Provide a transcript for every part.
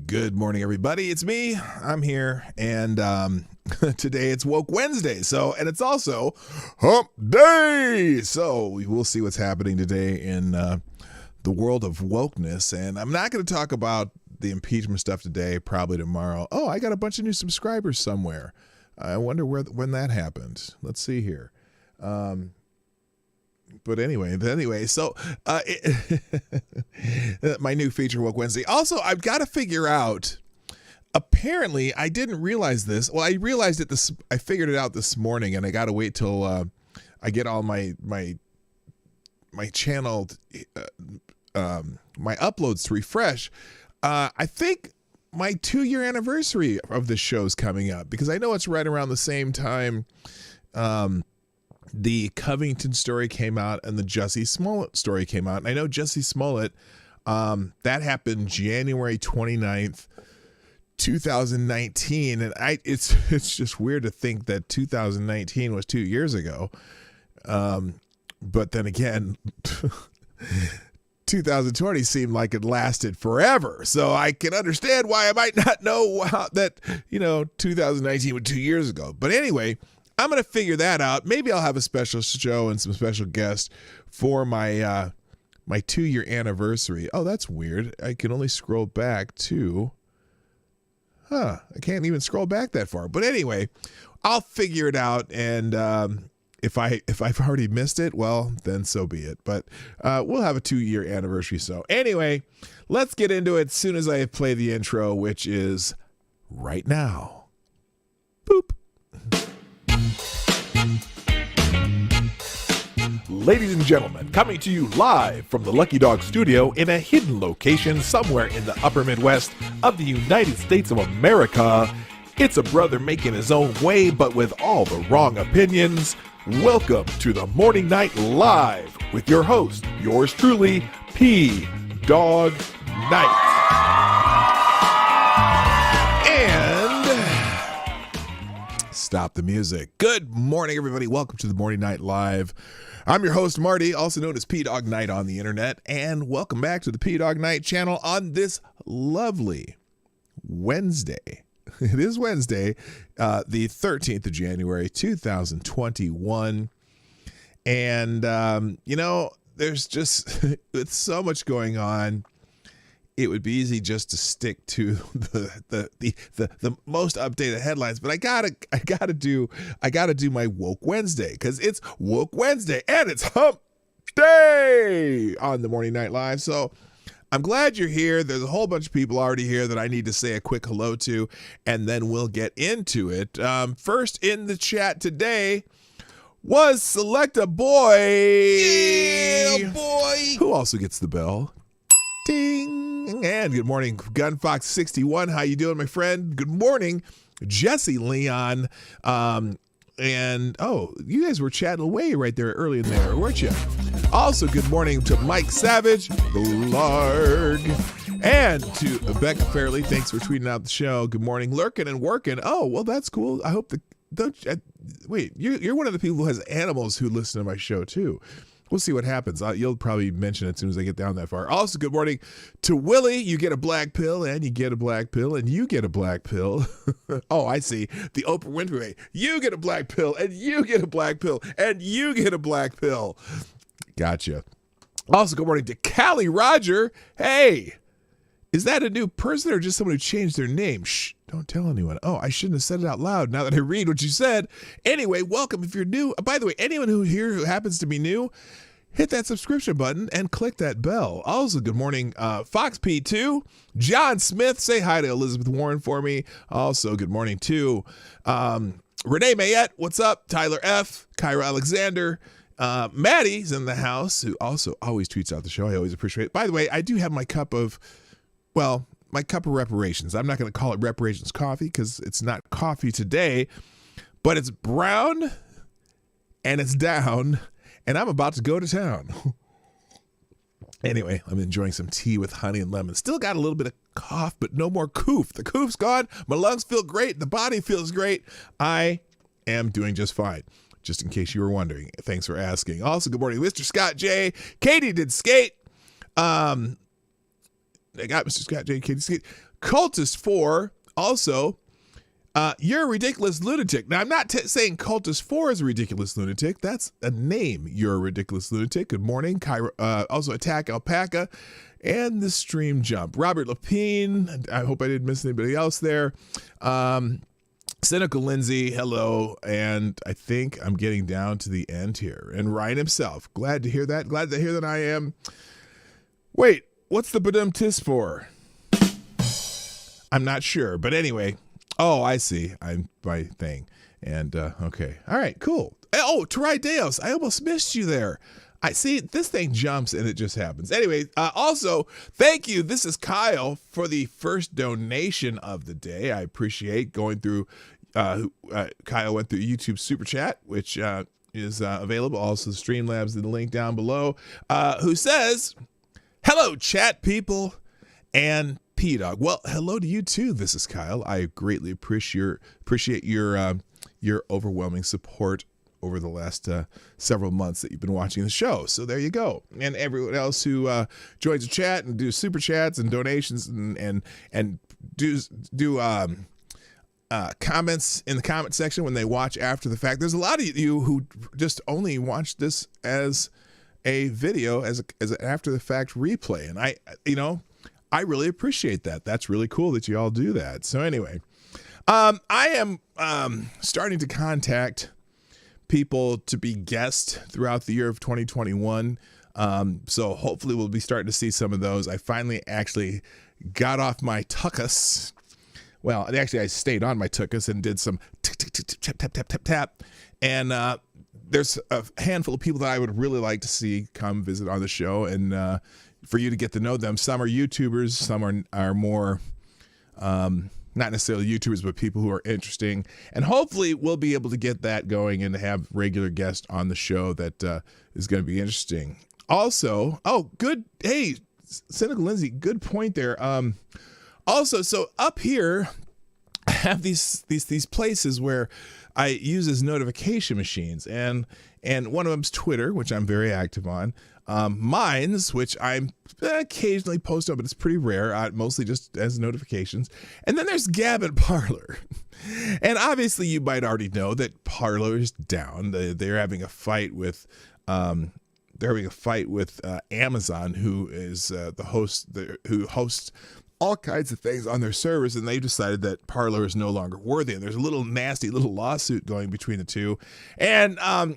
Good morning, everybody. It's me. I'm here, and today it's Woke Wednesday. And it's also Hump Day. So we will see what's happening today in the world of wokeness. And I'm not going to talk about the impeachment stuff today. Probably tomorrow. Oh, I got a bunch of new subscribers somewhere. I wonder when that happened. Let's see here. But anyway, so my new feature, Woke Wednesday. Also, I've got to figure out, apparently, I didn't realize this. Well, I realized it I figured it out this morning, and I got to wait till I get all my channel, my uploads to refresh. I think my 2-year anniversary of the show's coming up, because I know it's right around the same time the Covington story came out and the Jussie Smollett story came out. And I know Jussie Smollett, that happened January 29th, 2019. And it's just weird to think that 2019 was 2 years ago. But then again, 2020 seemed like it lasted forever. So I can understand why I might not know that, 2019 was 2 years ago. But anyway, I'm going to figure that out. Maybe I'll have a special show and some special guests for my 2-year anniversary. Oh, that's weird. I can only scroll back to... I can't even scroll back that far. But anyway, I'll figure it out. And if I've already missed it, well, then so be it. But we'll have a 2-year anniversary. So anyway, let's get into it as soon as I play the intro, which is right now. Boop. Ladies and gentlemen, coming to you live from the Lucky Dog studio in a hidden location somewhere in the upper Midwest of the United States of America, it's a brother making his own way but with all the wrong opinions. Welcome to the Morning Night Live with your host, yours truly, Dawg Knight. Stop the music. Good morning, everybody. Welcome to the Morning Night Live. I'm your host, Marty, also known as PDawgKnight on the internet, and welcome back to the Dawg Knight Channel on this lovely Wednesday. It is Wednesday, the 13th of January, 2021. And, there's just, with so much going on, it would be easy just to stick to the most updated headlines, but I gotta do my Woke Wednesday, because it's Woke Wednesday and it's Hump Day on the Morning Night Live. So I'm glad you're here. There's a whole bunch of people already here that I need to say a quick hello to, and then we'll get into it. First in the chat today was Select a Boy. Yeah, boy. Who also gets the bell. Ding. And good morning, Gunfox61. How you doing, my friend? Good morning, Jesse Leon. You guys were chatting away right there early in there, weren't you? Also, good morning to Mike Savage, Blarg, and to Becca Fairley. Thanks for tweeting out the show. Good morning, lurking and working. Oh, well, that's cool. I hope you're one of the people who has animals who listen to my show too. We'll see what happens. You'll probably mention it as soon as I get down that far. Also, good morning to Willie. You get a black pill, and you get a black pill, and you get a black pill. Oh, I see. The Oprah Winfrey way. You get a black pill, and you get a black pill, and you get a black pill. Gotcha. Also, good morning to Callie Roger. Hey, is that a new person or just someone who changed their name? Shh, don't tell anyone. Oh, I shouldn't have said it out loud now that I read what you said. Anyway, welcome if you're new. By the way, anyone who happens to be new, hit that subscription button and click that bell. Also, good morning, Fox P2, John Smith. Say hi to Elizabeth Warren for me. Also, good morning to Renee Mayette. What's up? Tyler F., Kyra Alexander. Maddie's in the house, who also always tweets out the show. I always appreciate it. By the way, I do have my cup of reparations. I'm not going to call it reparations coffee because it's not coffee today, but it's brown and it's down, and I'm about to go to town. Anyway, I'm enjoying some tea with honey and lemon. Still got a little bit of cough, but no more coof. The coof's gone. My lungs feel great. The body feels great. I am doing just fine. Just in case you were wondering. Thanks for asking. Also, good morning, Mr. Scott J. Katie did skate. I got Mr. Scott J. Katie skate. Cultist4 also. You're a ridiculous lunatic. Now, I'm not saying Cultist4 is a ridiculous lunatic. That's a name. You're a ridiculous lunatic. Good morning. Also, Attack Alpaca and the Stream Jump. Robert Lapine. I hope I didn't miss anybody else there. Cynical Lindsay. Hello. And I think I'm getting down to the end here. And Ryan himself. Glad to hear that. Glad to hear that I am. Wait, what's the badum tis for? I'm not sure. But anyway. Oh, I see. I'm my thing. And okay. All right, cool. Oh, Tarai Deos. I almost missed you there. I see this thing jumps and it just happens. Anyway, also, thank you. This is Kyle for the first donation of the day. I appreciate going through. Kyle went through YouTube Super Chat, which is available. Also, Streamlabs in the link down below. Who says, "Hello, chat people and P-Dawg." Well, hello to you too. This is Kyle. I greatly appreciate your overwhelming support over the last several months that you've been watching the show. So there you go. And everyone else who joins the chat and do super chats and donations and do comments in the comment section when they watch after the fact. There's a lot of you who just only watch this as a video, as an after the fact replay, and I really appreciate that. That's really cool that you all do that. So anyway, I am starting to contact people to be guests throughout the year of 2021. So hopefully we'll be starting to see some of those. I finally actually got off my tuckus. Well, actually I stayed on my tuckus and did some tap. And there's a handful of people that I would really like to see come visit on the show, and for you to get to know them. Some are YouTubers, some are more, not necessarily YouTubers, but people who are interesting. And hopefully we'll be able to get that going and have regular guests on the show that is going to be interesting. Also, good. Hey, Cynical Lindsay, good point there. Also, so up here, I have these places where I use as notification machines, and one of them's Twitter, which I'm very active on. Mine's, which I'm occasionally post on, but it's pretty rare, mostly just as notifications. And then there's Gab and Parler. And obviously you might already know that Parler is down. They're having a fight with Amazon, who is the host, who hosts all kinds of things on their servers, and they decided that Parler is no longer worthy. And there's a little nasty little lawsuit going between the two. And I'm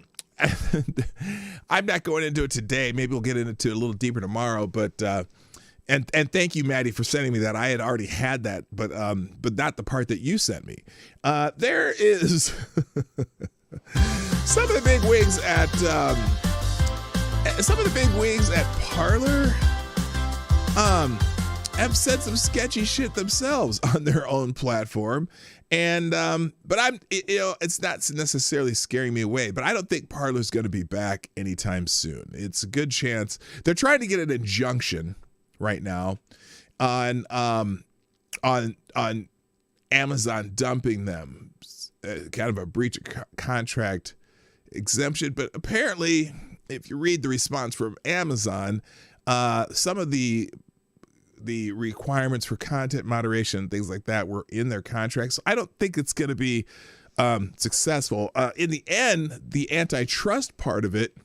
not going into it today. Maybe we'll get into it a little deeper tomorrow. But and thank you, Maddie, for sending me that. I had already had that, but not the part that you sent me. There is some of the big wigs at Parler have said some sketchy shit themselves on their own platform. And, but it's not necessarily scaring me away, but I don't think Parler's going to be back anytime soon. It's a good chance. They're trying to get an injunction right now on Amazon dumping them, kind of a breach of contract exemption. But apparently, if you read the response from Amazon, some of the requirements for content moderation and things like that were in their contracts. So I don't think it's going to be successful. In the end, the antitrust part of it,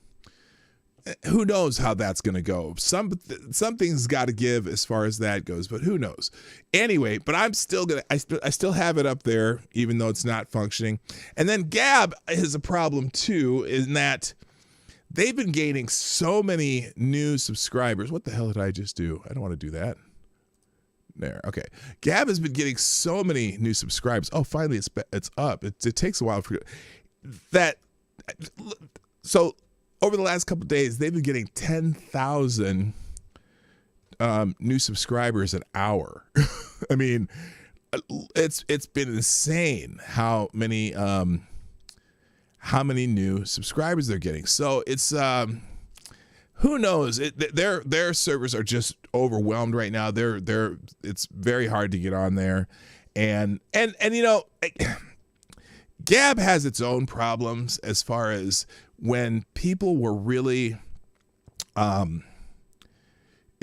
who knows how that's going to go. Something's got to give as far as that goes, but who knows. Anyway, but I'm still I still have it up there, even though it's not functioning. And then Gab is a problem too, in that they've been gaining so many new subscribers. What the hell did I just do? I don't want to do that. There. Okay. Gab has been getting so many new subscribers. Oh, finally it's up. It takes a while for that. So over the last couple of days, they've been getting 10,000 new subscribers an hour. I mean, it's been insane how many new subscribers they're getting. So it's who knows? Their servers are just overwhelmed right now. It's very hard to get on there, and Gab has its own problems as far as when people were really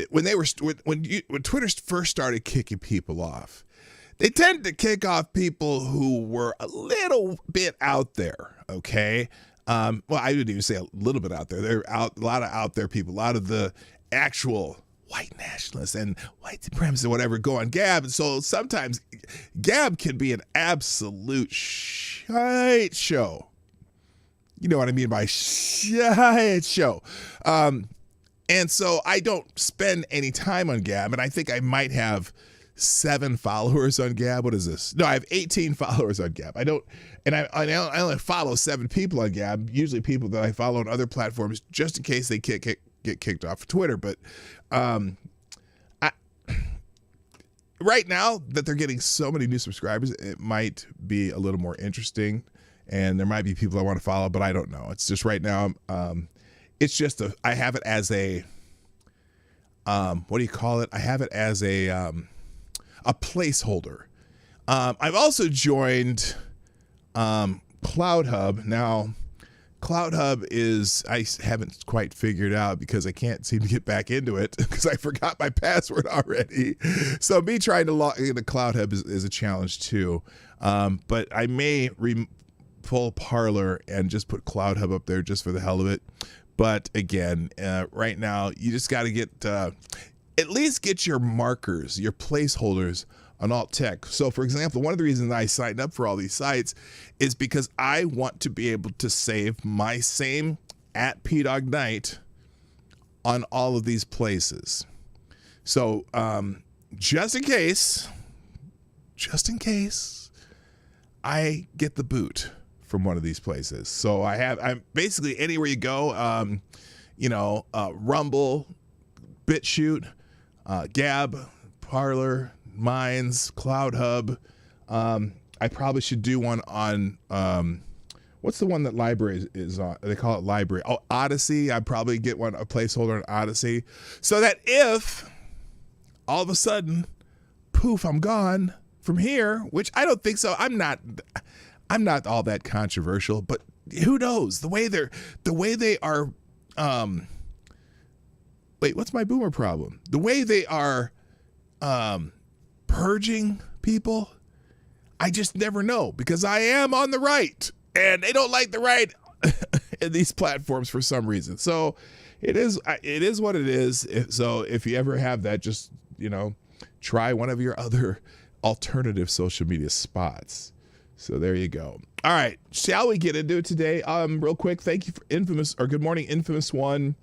when Twitter first started kicking people off, they tended to kick off people who were a little bit out there. Okay. Well, I didn't even say a little bit out there. There are a lot of out there people, a lot of the actual white nationalists and white supremacists or whatever go on Gab. And so sometimes Gab can be an absolute shite show. You know what I mean by shite show. And so I don't spend any time on Gab, and I think I might have 7 followers on Gab. What is this? No, I have 18 followers on Gab. I only follow 7 people on Gab, usually people that I follow on other platforms, just in case they get kicked off of Twitter. But right now that they're getting so many new subscribers, it might be a little more interesting, and there might be people I want to follow, but I don't know. It's just right now, it's just I have it as a, what do you call it? I have it as a placeholder. I've also joined Cloud Hub. Now, Cloud Hub I haven't quite figured out because I can't seem to get back into it because I forgot my password already. So me trying to log into Cloud Hub is a challenge too. But I may pull Parler and just put Cloud Hub up there just for the hell of it. But again, right now you just got to get at least get your markers, your placeholders on alt tech. So for example, one of the reasons I signed up for all these sites is because I want to be able to save my same at PDawgKnight on all of these places. So just in case I get the boot from one of these places. So I'm basically anywhere you go, Rumble, BitChute, Gab, Parler, Minds, Cloud Hub. I probably should do one on, what's the one that Library is on? They call it Library. Oh, Odyssey. I'd probably get a placeholder on Odyssey, so that if all of a sudden, poof, I'm gone from here, which I don't think so. I'm not all that controversial, but who knows? The way they are, wait, what's my boomer problem? The way they are purging people, I just never know, because I am on the right and they don't like the right in these platforms for some reason. So it is what it is. So if you ever have that, just, try one of your other alternative social media spots. So there you go. All right, shall we get into it today? Real quick, thank you for good morning, Infamous One.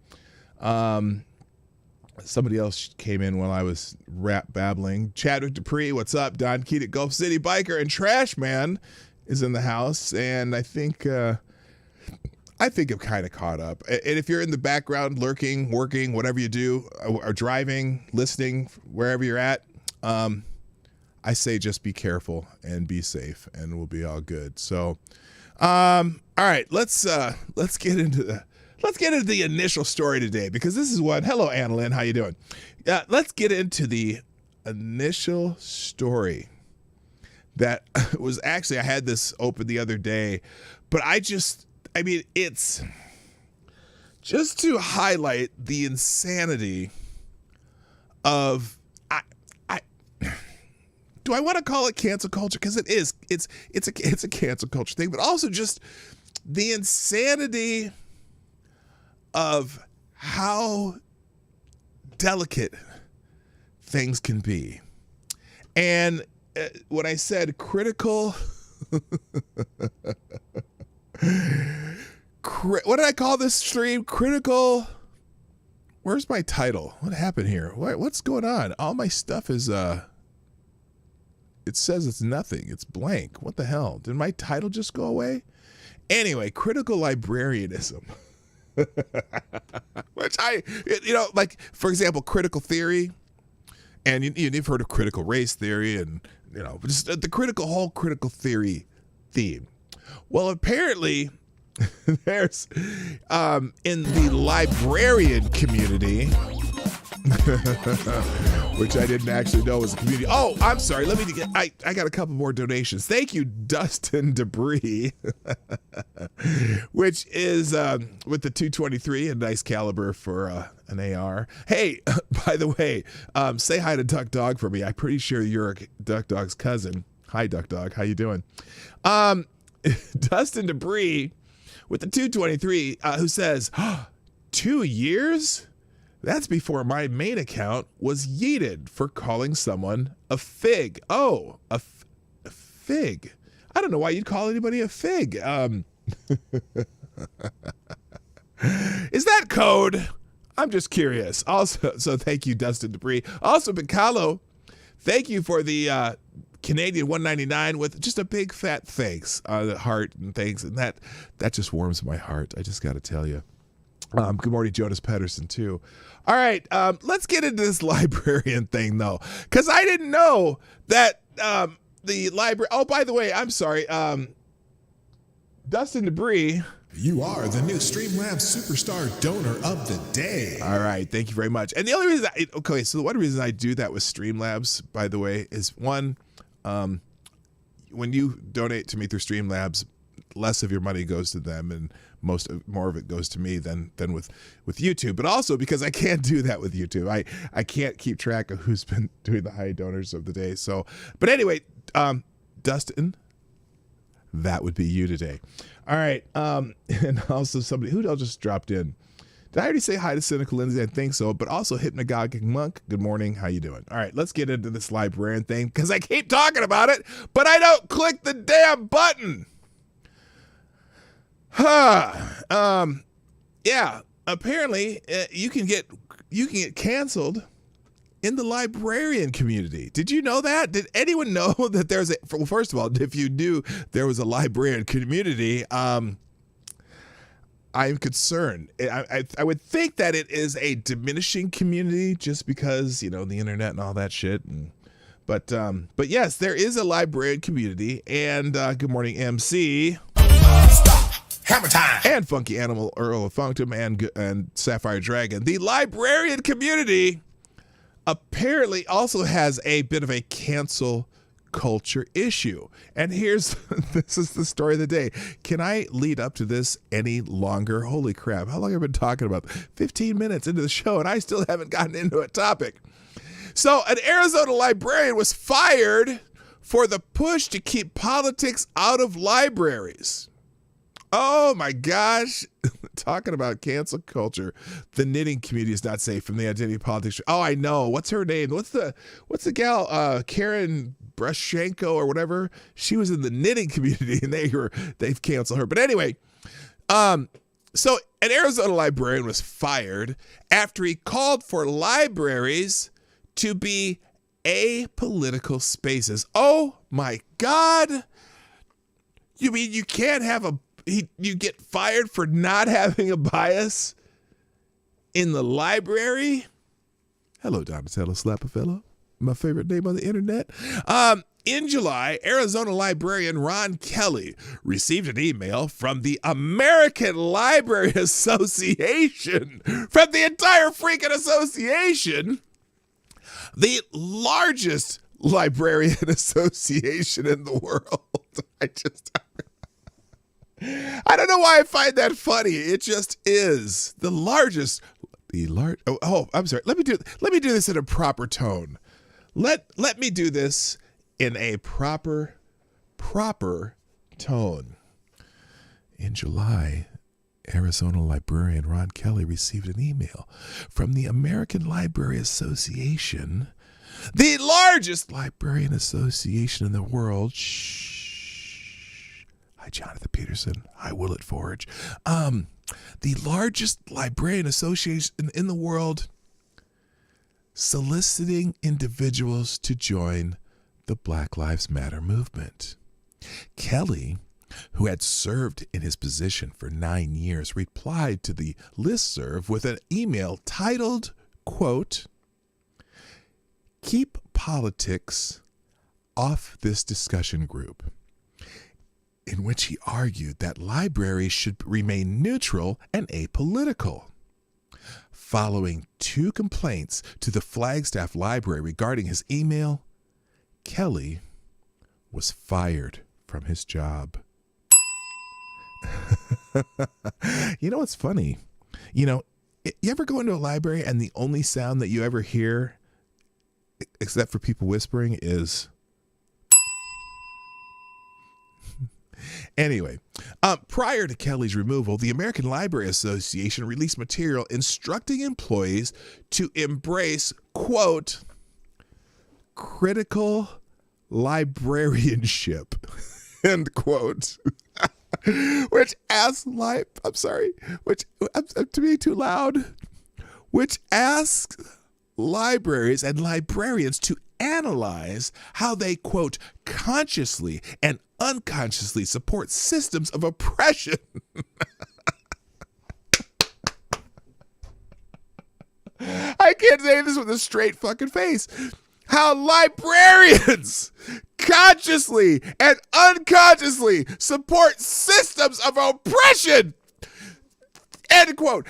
Somebody else came in while I was babbling. Chadwick Dupree, what's up? Don Keat at Gulf City Biker, and Trash Man is in the house, and I think I'm kind of caught up. And if you're in the background, lurking, working, whatever you do, or driving, listening, wherever you're at, I say just be careful and be safe, and we'll be all good. So, all right, let's get into the initial story today, because this is what. Hello, Annalyn, how you doing? Let's get into the initial story that was actually, I had this open the other day, but it's just to highlight the insanity of. Do I want to call it cancel culture? Because it is. It's a cancel culture thing, but also just the insanity of how delicate things can be. And when I said critical, what did I call this stream? Critical. Where's my title? What happened here? What's going on? All my stuff is it says it's nothing. It's blank. What the hell? Did my title just go away? Anyway, critical librarianism. Which like, for example, critical theory, and you've heard of critical race theory, and just the whole critical theory theme. Well, apparently there's in the librarian community which I didn't actually know was a community. Oh, I'm sorry. Let me get, I got a couple more donations. Thank you, Dustin Debris, which is with the 223, a nice caliber for an AR. Hey, by the way, say hi to Duck Dog for me. I'm pretty sure you're Duck Dog's cousin. Hi, Duck Dog. How you doing? Dustin Debris with the 223, who says, 2 years? That's before my main account was yeeted for calling someone a fig. Oh, a fig. I don't know why you'd call anybody a fig. Is that code? I'm just curious. Also, so thank you, Dustin Debris. Also, Bicalo, thank you for the Canadian $1.99 with just a big fat thanks, heart and thanks, and that just warms my heart. I just got to tell you. Good morning, Jonas Pedersen, too. All right, let's get into this librarian thing, though, because I didn't know that the library. Oh, by the way, I'm sorry. Dustin Debris. You are the new Streamlabs Superstar Donor of the Day. All right, thank you very much. And the only reason, so the one reason I do that with Streamlabs, by the way, is one, when you donate to me through Streamlabs, less of your money goes to them and more of it goes to me than with YouTube. But also because I can't do that with YouTube. I can't keep track of who's been doing the high donors of the day. So, but anyway, Dustin, that would be you today. All right. And also somebody who else just dropped in. Did I already say hi to Cynical Lindsay? I think so. But also Hypnagogic Monk. Good morning. How you doing? All right, let's get into this librarian thing because I keep talking about it, but I don't click the damn button. Yeah. Apparently, you can get canceled in the librarian community. Did you know that? Did anyone know that there's well, first of all, if you knew there was a librarian community, I'm concerned. I would think that it is a diminishing community just because, the internet and all that shit. But yes, there is a librarian community. And good morning, MC. Hammer time. And Funky Animal, Earl of Functum, and Sapphire Dragon. The librarian community apparently also has a bit of a cancel culture issue. And this is the story of the day. Can I lead up to this any longer? Holy crap. How long have I been talking about? 15 minutes into the show and I still haven't gotten into a topic. So an Arizona librarian was fired for the push to keep politics out of libraries. Oh my gosh. Talking about cancel culture. The knitting community is not safe from the identity politics. Oh, I know. What's her name? What's the gal? Karen Brashenko or whatever. She was in the knitting community and they've canceled her. But anyway, so an Arizona librarian was fired after he called for libraries to be apolitical spaces. Oh my God. You mean you can't have you get fired for not having a bias in the library? Hello, Donatello Slappafellow, my favorite name on the internet. In July, Arizona librarian Ron Kelly received an email from the American Library Association, from the entire freaking association, the largest librarian association in the world. I don't know why I find that funny. It just is the largest. Oh, I'm sorry. Let me do this in a proper tone. Let me do this in a proper tone. In July, Arizona librarian Ron Kelly received an email from the American Library Association, the largest librarian association in the world. Hi, Jonathan Peterson. Hi, Willett Forge. The largest librarian association in the world, soliciting individuals to join the Black Lives Matter movement. Kelly, who had served in his position for 9 years, replied to the listserv with an email titled, quote, "Keep politics off this discussion group," in which he argued that libraries should remain neutral and apolitical. Following 2 complaints to the Flagstaff Library regarding his email, Kelly was fired from his job. You know what's funny? You ever go into a library and the only sound that you ever hear, except for people whispering, is... Anyway, prior to Kelly's removal, the American Library Association released material instructing employees to embrace, quote, critical librarianship, end quote. Which asks to be too loud, which asks libraries and librarians to analyze how they, quote, consciously and unconsciously support systems of oppression. I can't say this with a straight fucking face. How librarians consciously and unconsciously support systems of oppression. End quote.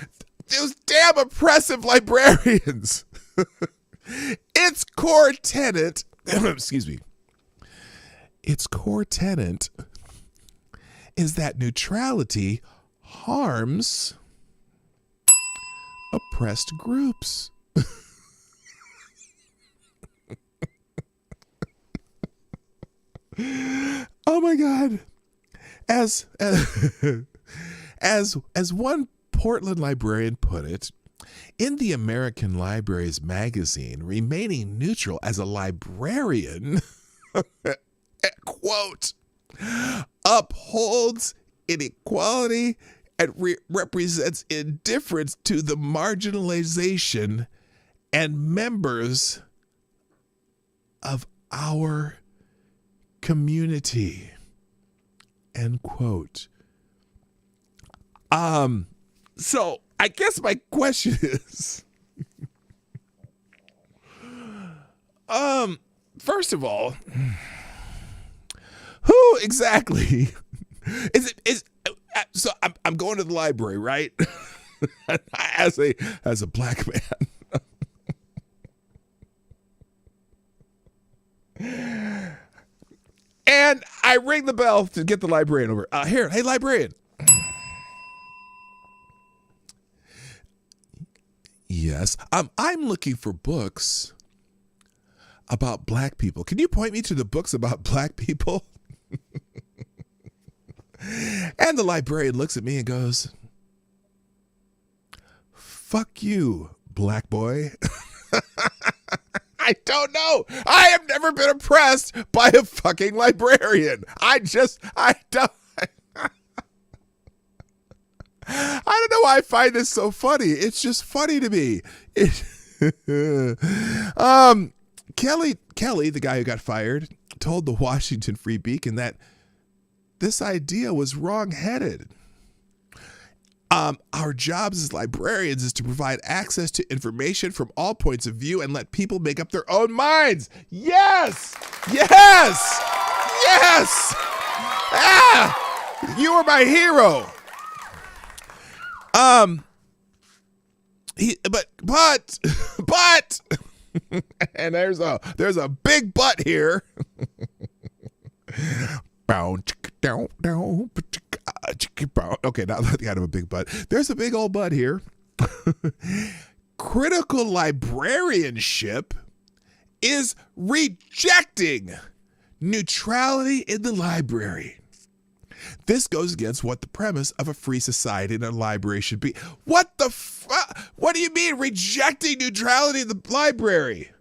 Those damn oppressive librarians. Its core tenet, excuse me, its core tenet is that neutrality harms oppressed groups. Oh my God. As one Portland librarian put it, in the American Libraries magazine, remaining neutral as a librarian, quote, upholds inequality and represents indifference to the marginalization and members of our community, end quote. So I guess my question is, first of all, who exactly is so I'm going to the library, right? as a black man. And I ring the bell to get the librarian over. Hey, librarian. Yes, I'm looking for books about black people. Can you point me to the books about black people? And the librarian looks at me and goes, fuck you, black boy. I don't know. I have never been oppressed by a fucking librarian. I don't. I don't know why I find this so funny. It's just funny to me. Kelly, the guy who got fired, told the Washington Free Beacon that this idea was wrong-headed. Our jobs as librarians is to provide access to information from all points of view and let people make up their own minds. Yes! Yes! Yes! Ah! You are my hero. But, and there's a big but here. Okay, not the kind of a big but. There's a big old but here. Critical librarianship is rejecting neutrality in the library. This goes against what the premise of a free society and a library should be. What the what do you mean rejecting neutrality in the library?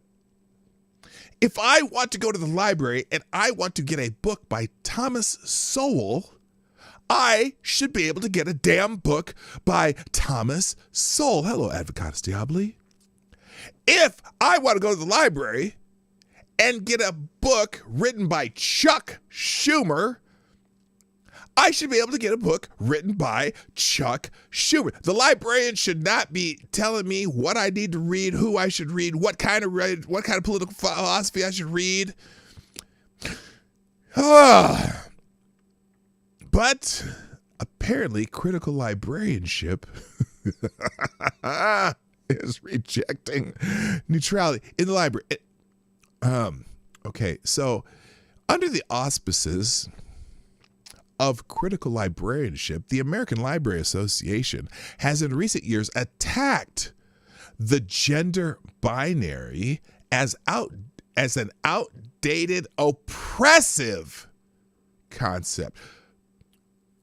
If I want to go to the library and I want to get a book by Thomas Sowell, I should be able to get a damn book by Thomas Sowell. Hello, Advocatus Diaboli. If I want to go to the library and get a book written by Chuck Schumer, I should be able to get a book written by Chuck Schumer. The librarian should not be telling me what I need to read, who I should read, what kind of political philosophy I should read. But apparently critical librarianship is rejecting neutrality in the library. Okay, so under the auspices of critical librarianship, the American Library Association has in recent years attacked the gender binary as an outdated, oppressive concept.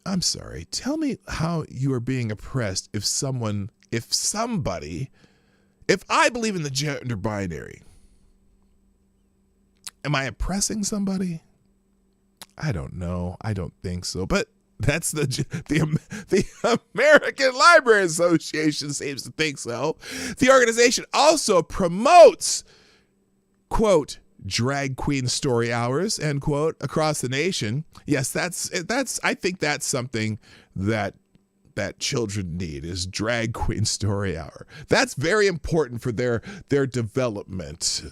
I'm sorry. Tell me how you are being oppressed if I believe in the gender binary. Am I oppressing somebody? I don't know. I don't think so. But that's the American Library Association seems to think so. The organization also promotes, quote, drag queen story hours, end quote, across the nation. Yes, I think that's something that children need, is drag queen story hour. That's very important for their development.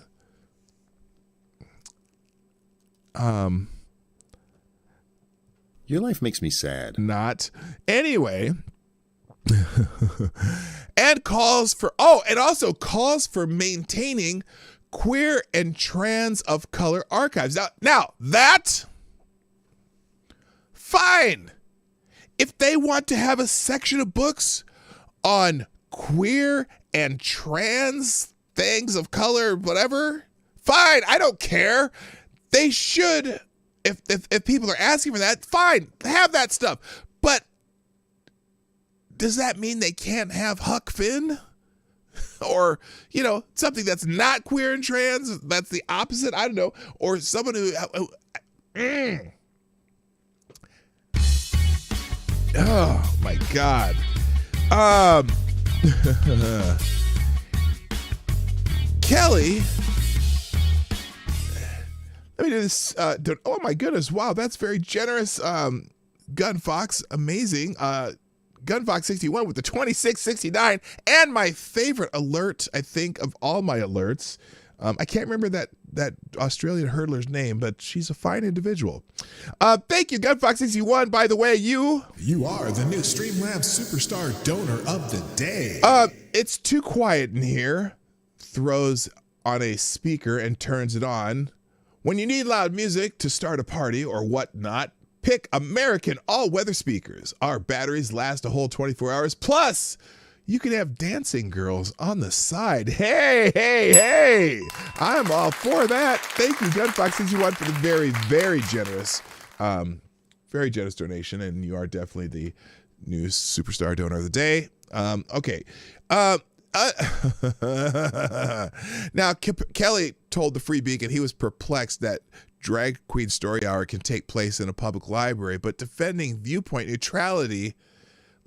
Your life makes me sad. Not. Anyway. And also calls for maintaining queer and trans of color archives. Now that, fine. If they want to have a section of books on queer and trans things of color, whatever, fine. I don't care. They should, if people are asking for that, fine, have that stuff. But does that mean they can't have Huck Finn? Or, something that's not queer and trans, that's the opposite, I don't know. Or someone who oh my God. Kelly, let me do this. Oh my goodness. Wow. That's very generous. Gun Fox. Amazing. Gun Fox 61 with the 2669. And my favorite alert, I think, of all my alerts. I can't remember that Australian hurdler's name, but she's a fine individual. Thank you, Gun Fox 61. By the way, you are the new Streamlabs Superstar Donor of the Day. It's too quiet in here. Throws on a speaker and turns it on. When you need loud music to start a party or whatnot, pick American all-weather speakers. Our batteries last a whole 24 hours. Plus, you can have dancing girls on the side. Hey. I'm all for that. Thank you, Gunfox61, for the very, very generous donation. And you are definitely the new Superstar Donor of the Day. Okay. Now, Kelly told the Free Beacon he was perplexed that drag queen story hour can take place in a public library, but defending viewpoint neutrality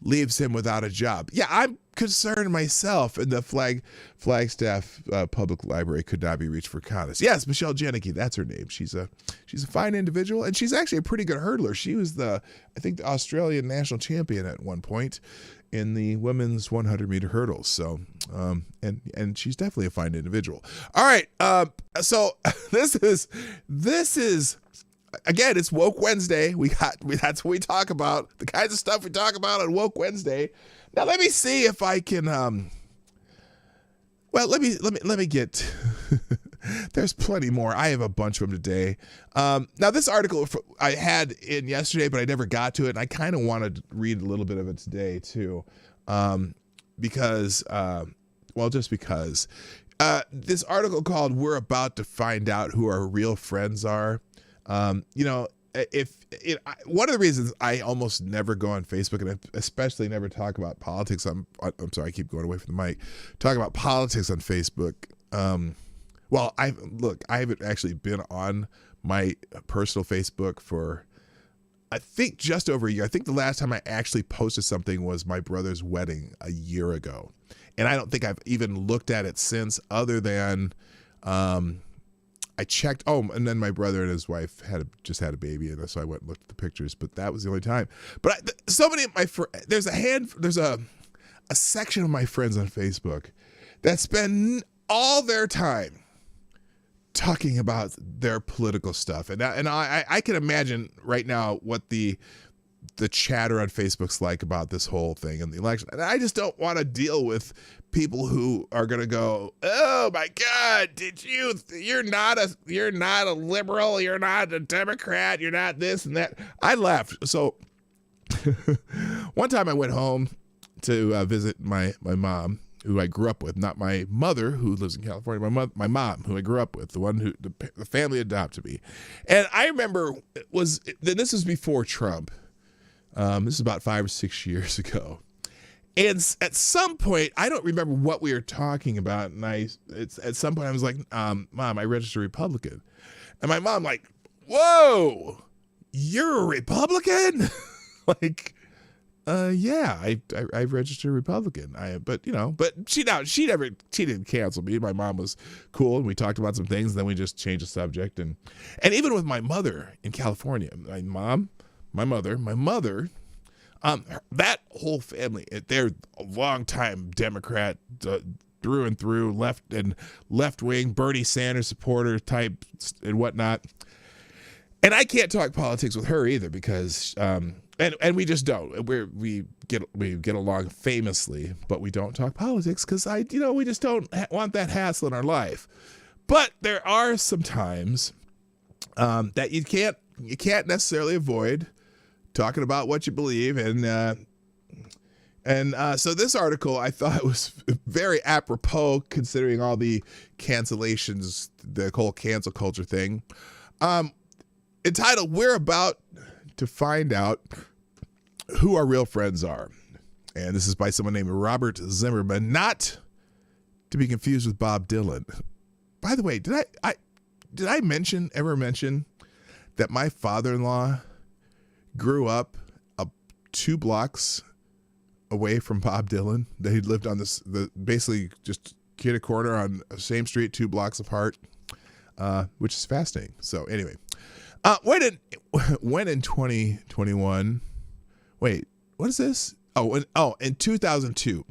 leaves him without a job. Yeah, I'm concerned myself, and the Flagstaff Public Library could not be reached for comments. Yes, Michelle Janicki, that's her name. She's a fine individual, and she's actually a pretty good hurdler. She was the Australian national champion at one point in the women's 100-meter hurdles. So, and she's definitely a fine individual. All right, so this is. Again, it's Woke Wednesday. That's what we talk about. The kinds of stuff we talk about on Woke Wednesday. Now let me see if I can. Let me get. There's plenty more. I have a bunch of them today. Now this article I had in yesterday, but I never got to it, and I kind of wanted to read a little bit of it today too, because this article called "We're About to Find Out Who Our Real Friends Are." One of the reasons I almost never go on Facebook, and especially never talk about politics I'm sorry, I keep going away from the mic. Talk about politics on Facebook. I haven't actually been on my personal Facebook for, I think, just over a year. I think the last time I actually posted something was my brother's wedding a year ago. And I don't think I've even looked at it since, other than, I checked. And then my brother and his wife just had a baby, and so I went and looked at the pictures. But that was the only time. But so many of my there's a section of my friends on Facebook that spend all their time talking about their political stuff, and I can imagine right now what the the chatter on Facebook's like about this whole thing and the election. And I just don't want to deal with people who are going to go, oh my God, you're not a liberal, you're not a Democrat, you're not this and that. I left. So one time I went home to visit my mom, who I grew up with, not my mother who lives in California, my mom who I grew up with, the one who the family adopted me. And I remember this was before Trump. This is about 5 or 6 years ago. And at some point, I don't remember what we were talking about. And at some point I was like, Mom, I registered Republican. And my mom like, whoa, you're a Republican? Like, yeah, I registered Republican. But she didn't cancel me. My mom was cool, and we talked about some things, and then we just changed the subject. And even with my mother in California, my mother, that whole family, they're a longtime Democrat, through and through, left wing, Bernie Sanders supporter type and whatnot. And I can't talk politics with her either because, and we just don't. We get along famously, but we don't talk politics because we just don't want that hassle in our life. But there are some times that you can't necessarily avoid talking about what you believe, and so this article I thought was very apropos considering all the cancellations, the whole cancel culture thing. Entitled, "We're About to Find Out Who Our Real Friends Are." And this is by someone named Robert Zimmerman, not to be confused with Bob Dylan. By the way, did I ever mention that my father-in-law grew up 2 blocks away from Bob Dylan? They had lived on basically just kitty corner on the same street, 2 blocks apart, which is fascinating. So anyway, when in 2021, wait, what is this? In 2002,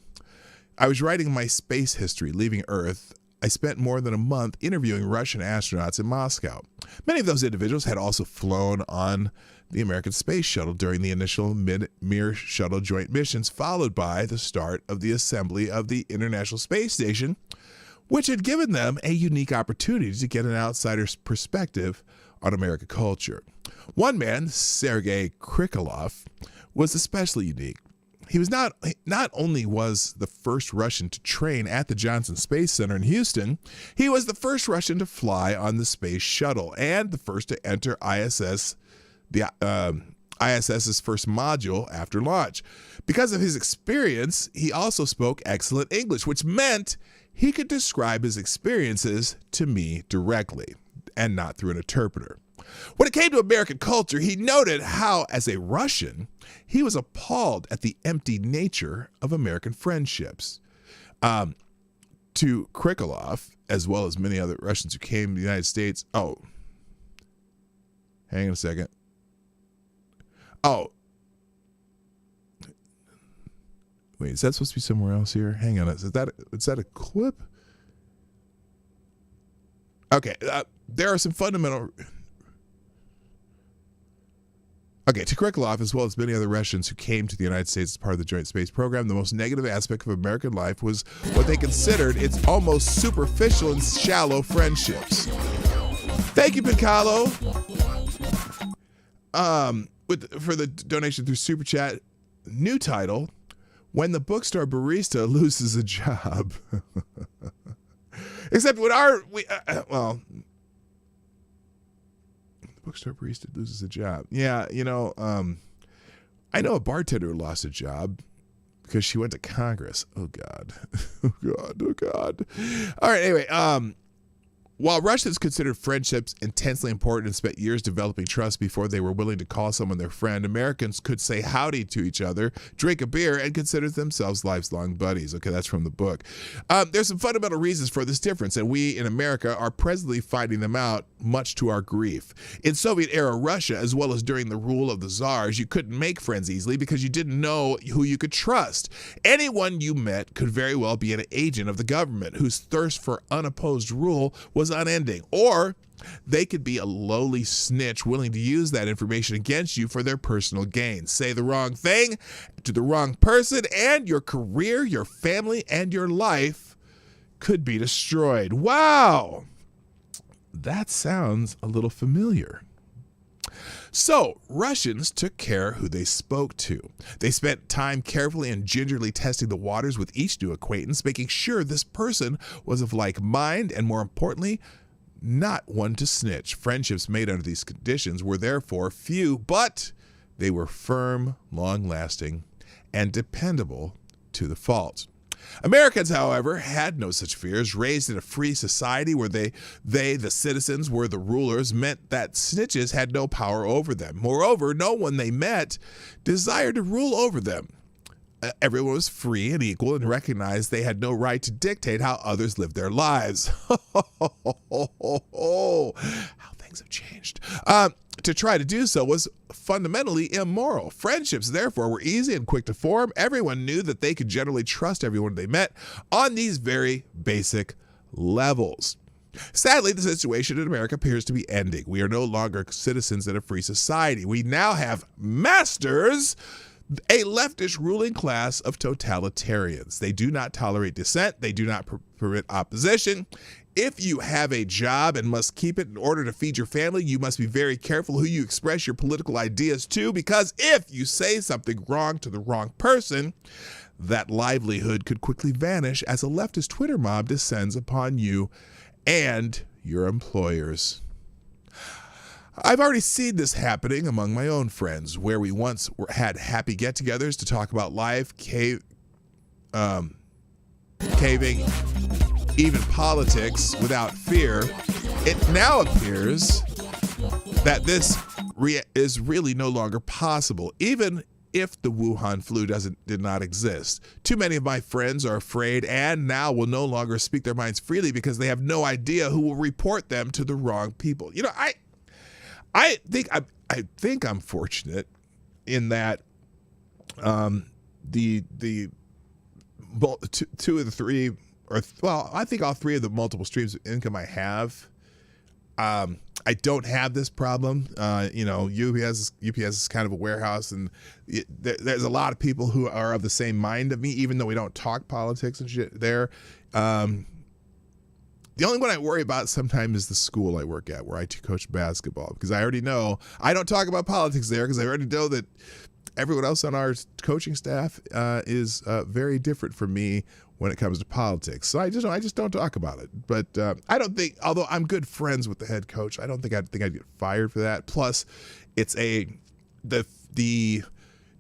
I was writing my space history, Leaving Earth. I spent more than a month interviewing Russian astronauts in Moscow. Many of those individuals had also flown on the American Space Shuttle during the initial Mir shuttle joint missions, followed by the start of the assembly of the International Space Station, which had given them a unique opportunity to get an outsider's perspective on American culture. One man, Sergei Krikalev, was especially unique. He was not only was the first Russian to train at the Johnson Space Center in Houston, he was the first Russian to fly on the space shuttle and the first to enter ISS's first module after launch. Because of his experience, he also spoke excellent English, which meant he could describe his experiences to me directly and not through an interpreter. When it came to American culture, he noted how, as a Russian, he was appalled at the empty nature of American friendships. To Krikalev, as well as many other Russians who came to the United States. Oh, hang on a second. Oh, wait, is that supposed to be somewhere else here? Hang on, is that a clip? Okay, there are some fundamental. Okay, to Krikalev, as well as many other Russians who came to the United States as part of the Joint Space Program, the most negative aspect of American life was what they considered its almost superficial and shallow friendships. Thank you, Piccolo, for the donation through Super Chat. New title, "When the Bookstore Barista Loses a Job." Except when bookstore barista loses a job. Yeah, I know a bartender who lost a job because she went to Congress. Oh, God. Oh, God. All right, anyway, while Russians considered friendships intensely important and spent years developing trust before they were willing to call someone their friend, Americans could say howdy to each other, drink a beer, and consider themselves lifelong buddies. Okay, that's from the book. There's some fundamental reasons for this difference, and we in America are presently finding them out, much to our grief. In Soviet-era Russia, as well as during the rule of the czars, you couldn't make friends easily because you didn't know who you could trust. Anyone you met could very well be an agent of the government whose thirst for unopposed rule was goes unending. Or they could be a lowly snitch willing to use that information against you for their personal gain. Say the wrong thing to the wrong person, and your career, your family, and your life could be destroyed. Wow! That sounds a little familiar. So, Russians took care who they spoke to. They spent time carefully and gingerly testing the waters with each new acquaintance, making sure this person was of like mind and, more importantly, not one to snitch. Friendships made under these conditions were therefore few, but they were firm, long-lasting, and dependable to the fault. Americans, however, had no such fears. Raised in a free society where they, the citizens, were the rulers, meant that snitches had no power over them. Moreover, no one they met desired to rule over them. Everyone was free and equal and recognized they had no right to dictate how others lived their lives. How things have changed. To try to do so was fundamentally immoral. Friendships, therefore, were easy and quick to form. Everyone knew that they could generally trust everyone they met on these very basic levels. Sadly, the situation in America appears to be ending. We are no longer citizens in a free society. We now have masters, a leftish ruling class of totalitarians. They do not tolerate dissent. They do not permit opposition. If you have a job and must keep it in order to feed your family, you must be very careful who you express your political ideas to, because if you say something wrong to the wrong person, that livelihood could quickly vanish as a leftist Twitter mob descends upon you and your employers. I've already seen this happening among my own friends, where we once had happy get-togethers to talk about life, caving, even politics without fear. It now appears that this is really no longer possible, even if the Wuhan flu did not exist. Too many of my friends are afraid and now will no longer speak their minds freely because they have no idea who will report them to the wrong people. You know, I think I'm fortunate in that the two of the three, or well, I think all three of the multiple streams of income I have, I don't have this problem. You know, UPS is kind of a warehouse, and there's a lot of people who are of the same mind of me, even though we don't talk politics and shit there. The only one I worry about sometimes is the school I work at, where I coach basketball, because I already know I don't talk about politics there, because I already know that everyone else on our coaching staff is very different from me when it comes to politics. So I just don't talk about it. But I don't think, although I'm good friends with the head coach, I'd get fired for that. Plus, it's the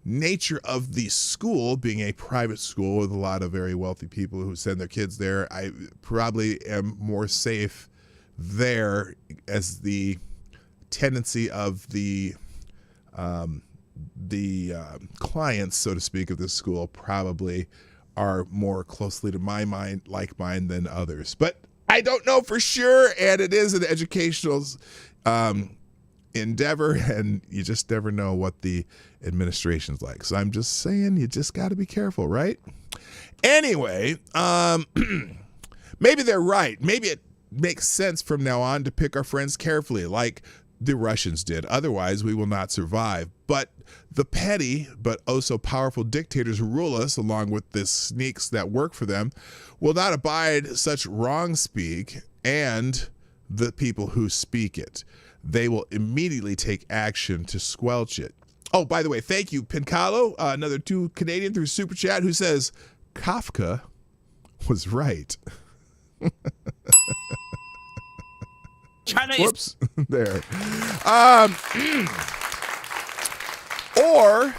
nature of the school being a private school with a lot of very wealthy people who send their kids there. I probably am more safe there, as the tendency of the clients, so to speak, of this school probably are more closely to my mind, like mine, than others. But I don't know for sure, and it is an educational endeavor, and you just never know what the administration's like. So I'm just saying, you just got to be careful, right? Anyway, maybe they're right. Maybe it makes sense from now on to pick our friends carefully, like the Russians did. Otherwise, we will not survive. But the petty but oh so powerful dictators who rule us, along with the sneaks that work for them, will not abide such wrong speak and the people who speak it. They will immediately take action to squelch it. Oh, by the way, thank you, Pincalo, another $2 Canadian through Super Chat, who says Kafka was right. Whoops, there. Or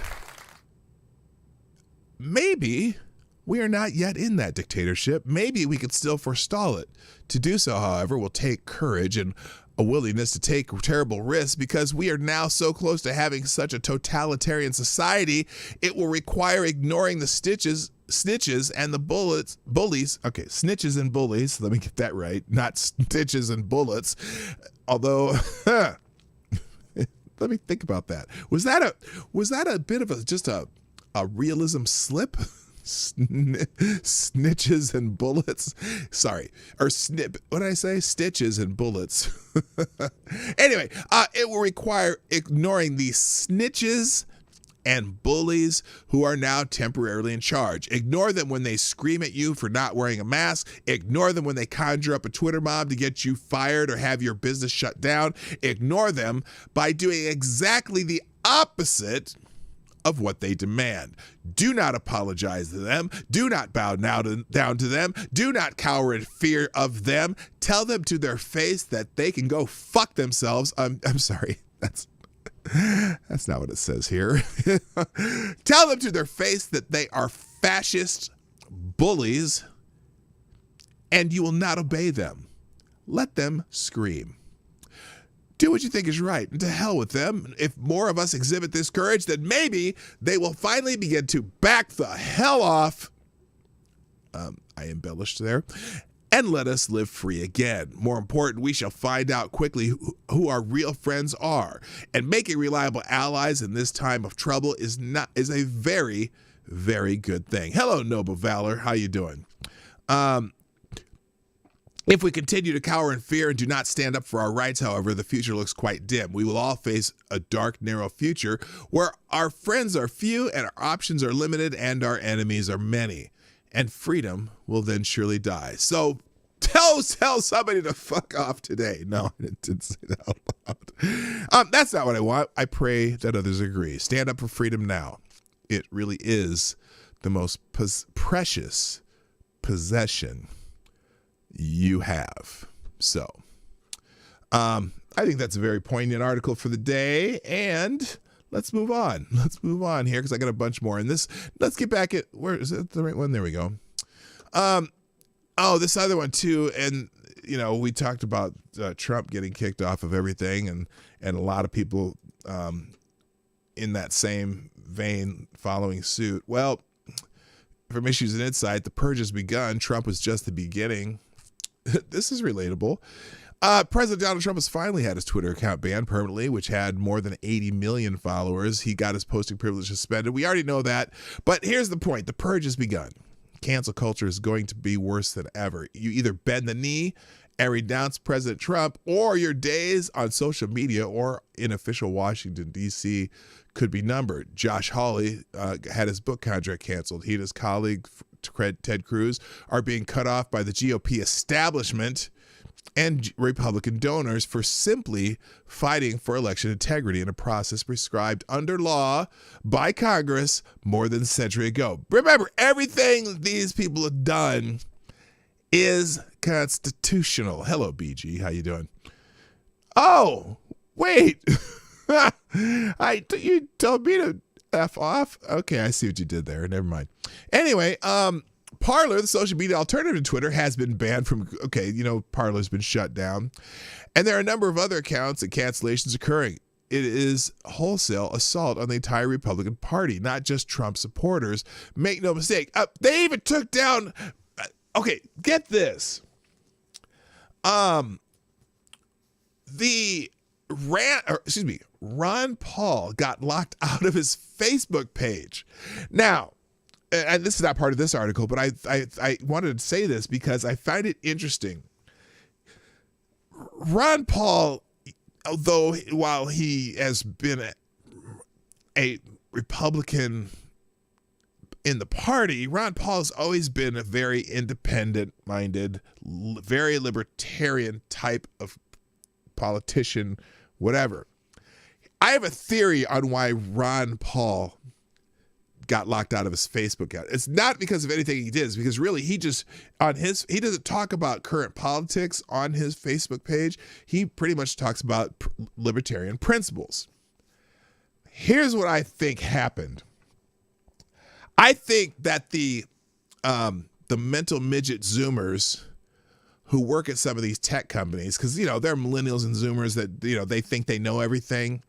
maybe we are not yet in that dictatorship. Maybe we could still forestall it. To do so, however, will take courage and a willingness to take terrible risks, because we are now so close to having such a totalitarian society. It will require ignoring the snitches and the bullies. Okay, snitches and bullies. Let me get that right. Not stitches and bullets. Although, let me think about that. Was that a bit of just a realism slip? snitches and bullets. Sorry. Or what did I say? Stitches and bullets. Anyway, it will require ignoring the snitches and bullies who are now temporarily in charge. Ignore them when they scream at you for not wearing a mask. Ignore them when they conjure up a Twitter mob to get you fired or have your business shut down. Ignore them by doing exactly the opposite of what they demand. Do not apologize to them. Do not bow down to them. Do not cower in fear of them. Tell them to their face that they can go fuck themselves. I'm sorry. That's not what it says here. Tell them to their face that they are fascist bullies and you will not obey them. Let them scream. Do what you think is right, and to hell with them. If more of us exhibit this courage, then maybe they will finally begin to back the hell off. I embellished there. And let us live free again. More important, we shall find out quickly who our real friends are. And making reliable allies in this time of trouble is a very, very good thing. Hello, Noble Valor. How you doing? If we continue to cower in fear and do not stand up for our rights, however, the future looks quite dim. We will all face a dark, narrow future where our friends are few and our options are limited and our enemies are many. And freedom will then surely die. So tell somebody to fuck off today. No, I didn't say that out loud. That's not what I want. I pray that others agree. Stand up for freedom now. It really is the most precious possession you have. So I think that's a very poignant article for the day, and let's move on. Let's move on here because I got a bunch more. And let's get back at, where is it, the right one? There we go. This other one too. And, we talked about Trump getting kicked off of everything and a lot of people in that same vein following suit. Well, from Issues and Insight, the purge has begun. Trump was just the beginning. This is relatable. President Donald Trump has finally had his Twitter account banned permanently, which had more than 80 million followers. He got his posting privilege suspended. We already know that. But here's the point. The purge has begun. Cancel culture is going to be worse than ever. You either bend the knee and renounce President Trump, or your days on social media or in official Washington, D.C. could be numbered. Josh Hawley had his book contract canceled. He and his colleague, Ted Cruz, are being cut off by the GOP establishment and Republican donors for simply fighting for election integrity in a process prescribed under law by Congress more than a century ago. Remember, everything these people have done is constitutional. Hello, BG. How you doing? Oh, wait. You told me to F off? Okay, I see what you did there. Never mind. Anyway, Parler, the social media alternative to Twitter, has been banned from, Parler's been shut down. And there are a number of other accounts and cancellations occurring. It is wholesale assault on the entire Republican Party, not just Trump supporters. Make no mistake. They even took down, get this. Ron Paul got locked out of his Facebook page. Now, and this is not part of this article, but I wanted to say this because I find it interesting. Ron Paul, although while he has been a Republican in the party, Ron Paul has always been a very independent-minded, very libertarian type of politician, whatever. I have a theory on why Ron Paul got locked out of his Facebook account. It's not because of anything he did. It's because really he doesn't talk about current politics on his Facebook page. He pretty much talks about libertarian principles. Here's what I think happened. I think that the mental midget Zoomers who work at some of these tech companies, because, they're millennials and Zoomers that, they think they know everything.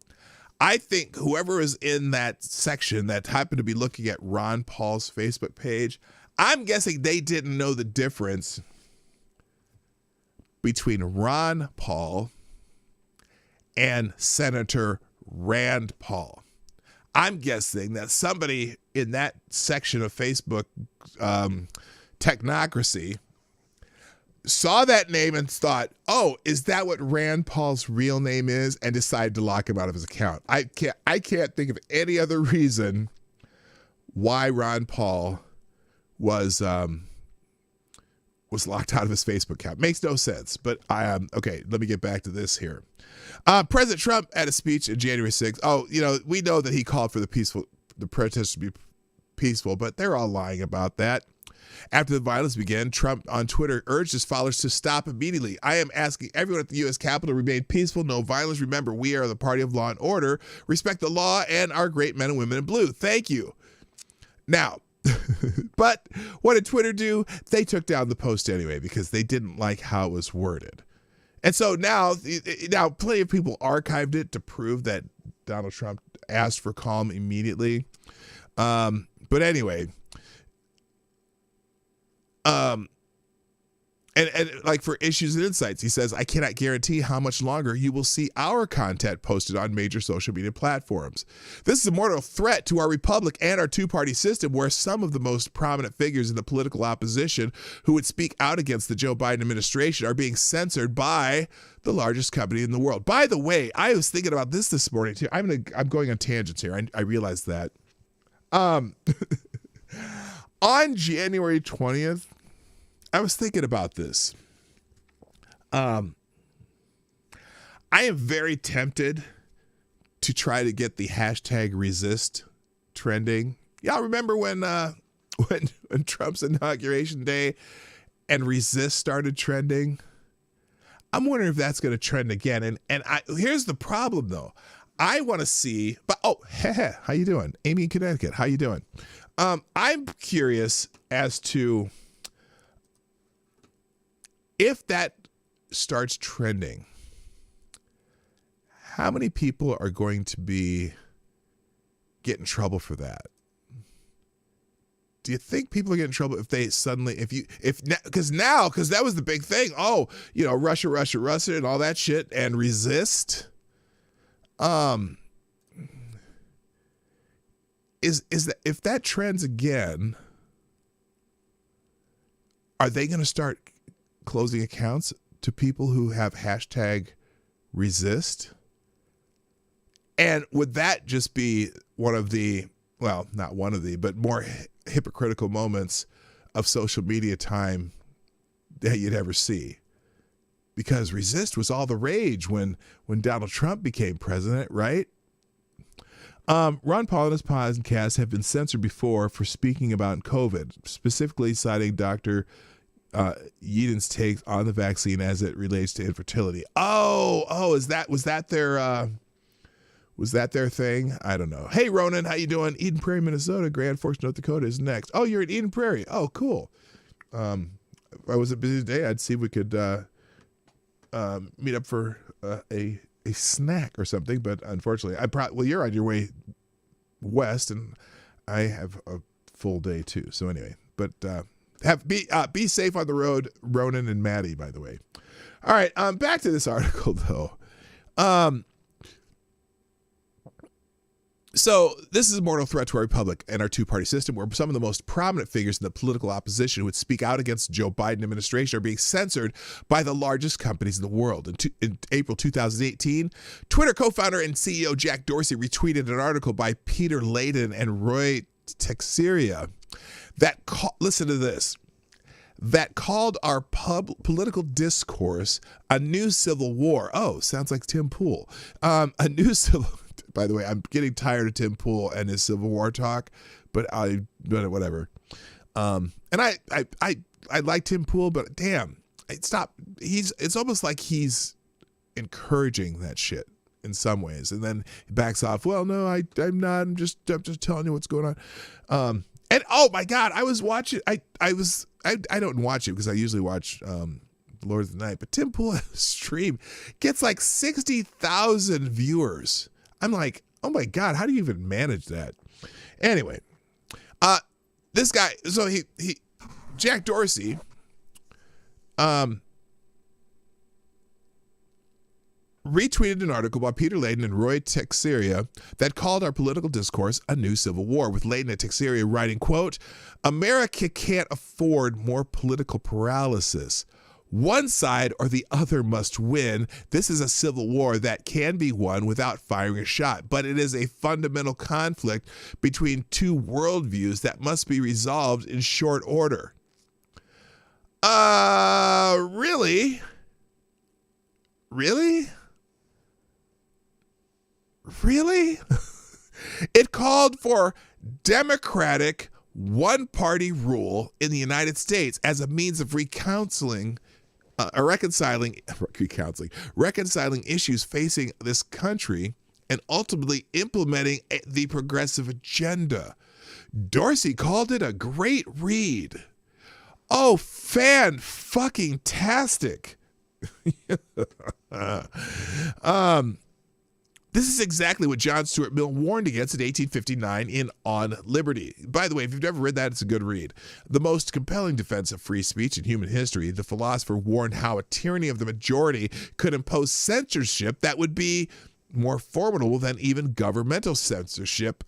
I think whoever is in that section that happened to be looking at Ron Paul's Facebook page, I'm guessing they didn't know the difference between Ron Paul and Senator Rand Paul. I'm guessing that somebody in that section of Facebook technocracy saw that name and thought, oh, is that what Rand Paul's real name is? And decided to lock him out of his account. I can't think of any other reason why Ron Paul was locked out of his Facebook account. Makes no sense. But okay, let me get back to this here. President Trump at a speech on January 6th. Oh, we know that he called for the protests to be peaceful, but they're all lying about that. After the violence began, Trump on Twitter urged his followers to stop immediately. I am asking everyone at the U.S. Capitol to remain peaceful, no violence. Remember, we are the party of law and order. Respect the law and our great men and women in blue. Thank you. Now, but what did Twitter do? They took down the post anyway because they didn't like how it was worded. And so now plenty of people archived it to prove that Donald Trump asked for calm immediately. But anyway, and like for issues and insights, he says, I cannot guarantee how much longer you will see our content posted on major social media platforms. This is a mortal threat to our republic and our two-party system, where some of the most prominent figures in the political opposition who would speak out against the Joe Biden administration are being censored by the largest company in the world. By the way, I was thinking about this morning too. I'm going on tangents here. I realized that. On January 20th, I was thinking about this. I am very tempted to try to get the hashtag resist trending. Y'all remember when Trump's inauguration day and resist started trending? I'm wondering if that's going to trend again. And here's the problem though. I want to see, but how you doing? Amy in Connecticut, how you doing? I'm curious as to if that starts trending, how many people are going to get in trouble for that? Do you think people are getting in trouble if they suddenly, because that was the big thing. Oh, Russia, and all that shit, and resist. Is that if that trends again, are they going to start closing accounts to people who have hashtag resist? And would that just be one of the, well, not one of the, but more hypocritical moments of social media time that you'd ever see? Because resist was all the rage when Donald Trump became president, right? Ron Paul and his podcast have been censored before for speaking about COVID, specifically citing Dr. Yeadon's take on the vaccine as it relates to infertility. Was that their thing? I don't know. Hey, Ronan, how you doing? Eden Prairie, Minnesota. Grand Forks, North Dakota is next. Oh, you're in Eden Prairie. Oh, cool. If I was a busy day, I'd see if we could meet up for a snack or something. But unfortunately, you're on your way west, and I have a full day too. So anyway, but be safe on the road, Ronan and Maddie, by the way. All right, back to this article though. So this is a mortal threat to our republic and our two-party system, where some of the most prominent figures in the political opposition who would speak out against the Joe Biden administration are being censored by the largest companies in the world. In April 2018, Twitter co-founder and CEO Jack Dorsey retweeted an article by Peter Layden and Roy Texeria listen to this, that called our political discourse a new civil war. Oh, sounds like Tim Pool. A new civil. By the way, I'm getting tired of Tim Pool and his Civil War talk, but whatever. And I like Tim Pool, but damn, stop. It's almost like he's encouraging that shit in some ways, and then he backs off. Well, no, I'm not. I'm just telling you what's going on. And oh my God, I was watching. I don't watch it because I usually watch Lord of the Night, but Tim Pool stream gets like 60,000 viewers. I'm like, oh my God, how do you even manage that? Anyway, this guy, so he Jack Dorsey, retweeted an article by Peter Layden and Roy Teixeira that called our political discourse a new civil war, with Layden and Teixeira writing, quote, "America can't afford more political paralysis. One side or the other must win. This is a civil war that can be won without firing a shot, but it is a fundamental conflict between two worldviews that must be resolved in short order." Really? Really? Really? It called for democratic one-party rule in the United States as a means of reconciling issues facing this country and ultimately implementing the progressive agenda. Dorsey called it a great read. Oh, fan-fucking-tastic. This is exactly what John Stuart Mill warned against in 1859 in On Liberty. By the way, if you've never read that, it's a good read. The most compelling defense of free speech in human history, the philosopher warned how a tyranny of the majority could impose censorship that would be more formidable than even governmental censorship.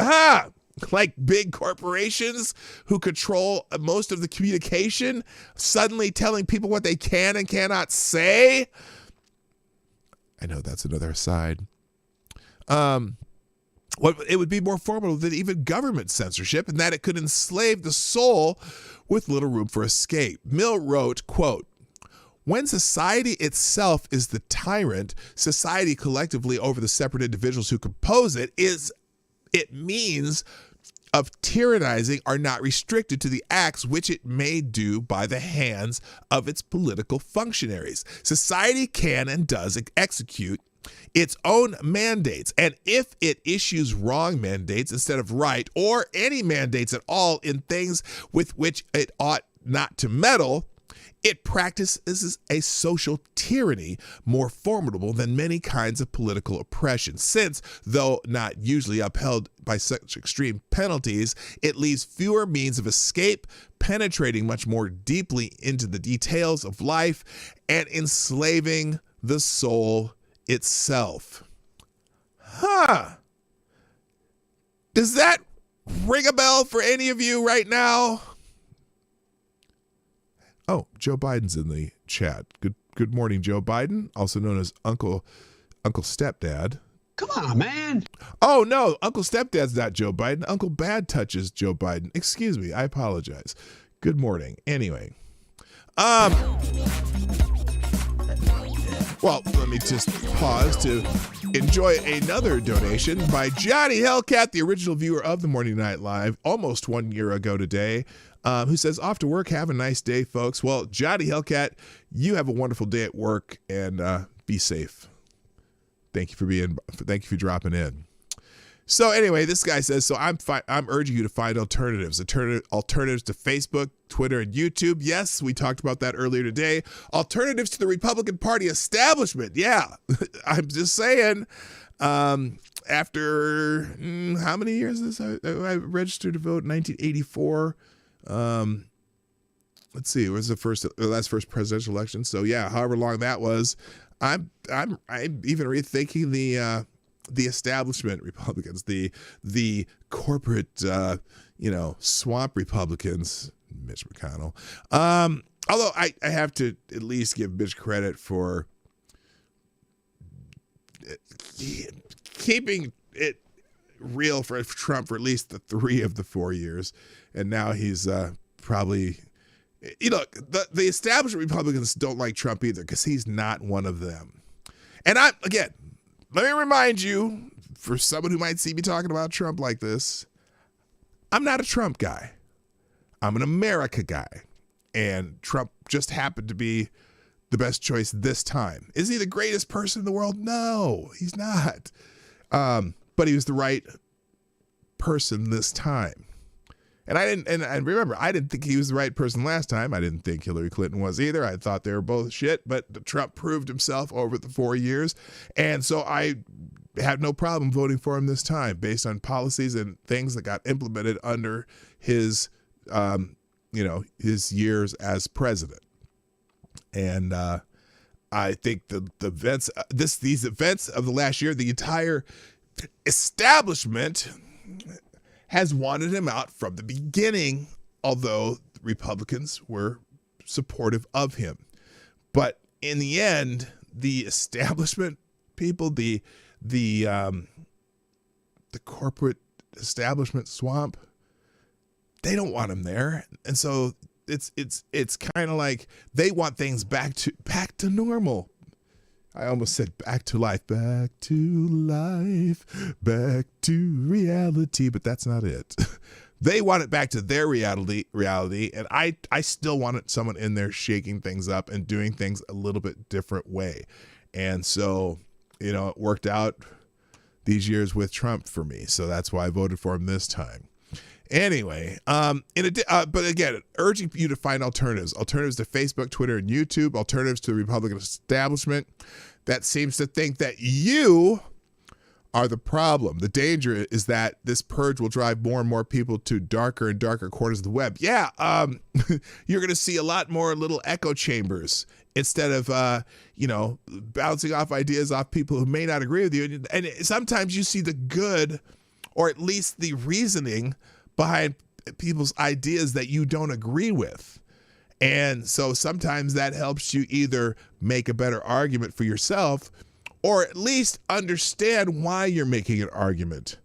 Like big corporations who control most of the communication, suddenly telling people what they can and cannot say. I know that's another aside. It would be more formidable than even government censorship, in that it could enslave the soul with little room for escape. Mill wrote, quote, "When society itself is the tyrant, society collectively over the separate individuals who compose it means of tyrannizing are not restricted to the acts which it may do by the hands of its political functionaries. Society can and does execute its own mandates, and if it issues wrong mandates instead of right, or any mandates at all in things with which it ought not to meddle, it practices a social tyranny more formidable than many kinds of political oppression, since, though not usually upheld by such extreme penalties, it leaves fewer means of escape, penetrating much more deeply into the details of life and enslaving the soul itself." Does that ring a bell for any of you right now? Oh, Joe Biden's in the chat. Good morning, Joe Biden, also known as Uncle Stepdad. Come on, man. Oh, no, Uncle Stepdad's not Joe Biden. Uncle Bad Touches Joe Biden. Excuse me, I apologize. Good morning. Anyway. Well, let me just pause to enjoy another donation by Johnny Hellcat, the original viewer of the Morning Night Live, almost 1 year ago today, who says, "Off to work. Have a nice day, folks." Well, Johnny Hellcat, you have a wonderful day at work, and be safe. Thank you for dropping in. So anyway, this guy says, so I'm urging you to find alternatives to Facebook, Twitter, and YouTube. Yes, we talked about that earlier today. Alternatives to the Republican Party establishment. Yeah, I'm just saying. After how many years is this? I registered to vote in 1984. Let's see, it was the last presidential election. So yeah, however long that was, I'm even rethinking the establishment Republicans, the corporate, swamp Republicans, Mitch McConnell. Although I have to at least give Mitch credit for keeping it real for Trump for at least the 3 of the 4 years. And now he's probably, the establishment Republicans don't like Trump either, because he's not one of them. And let me remind you, for someone who might see me talking about Trump like this, I'm not a Trump guy. I'm an America guy. And Trump just happened to be the best choice this time. Is he the greatest person in the world? No, he's not. But he was the right person this time. And remember, I didn't think he was the right person last time. I didn't think Hillary Clinton was either. I thought they were both shit, but Trump proved himself over the 4 years. And so I had no problem voting for him this time based on policies and things that got implemented under his years as president. And I think the events, these events of the last year, the entire establishment has wanted him out from the beginning, although Republicans were supportive of him. But in the end, the establishment people, the corporate establishment swamp, they don't want him there. And so it's kind of like they want things back to normal. I almost said back to life, back to reality, but that's not it. They want it back to their reality, and I still wanted someone in there shaking things up and doing things a little bit different way. And so, it worked out these years with Trump for me. So that's why I voted for him this time. Anyway, but again, urging you to find alternatives to Facebook, Twitter, and YouTube, alternatives to the Republican establishment that seems to think that you are the problem. The danger is that this purge will drive more and more people to darker and darker corners of the web. Yeah, you're going to see a lot more little echo chambers instead of, bouncing off ideas off people who may not agree with you. And sometimes you see the good, or at least the reasoning behind people's ideas that you don't agree with. And so sometimes that helps you either make a better argument for yourself, or at least understand why you're making an argument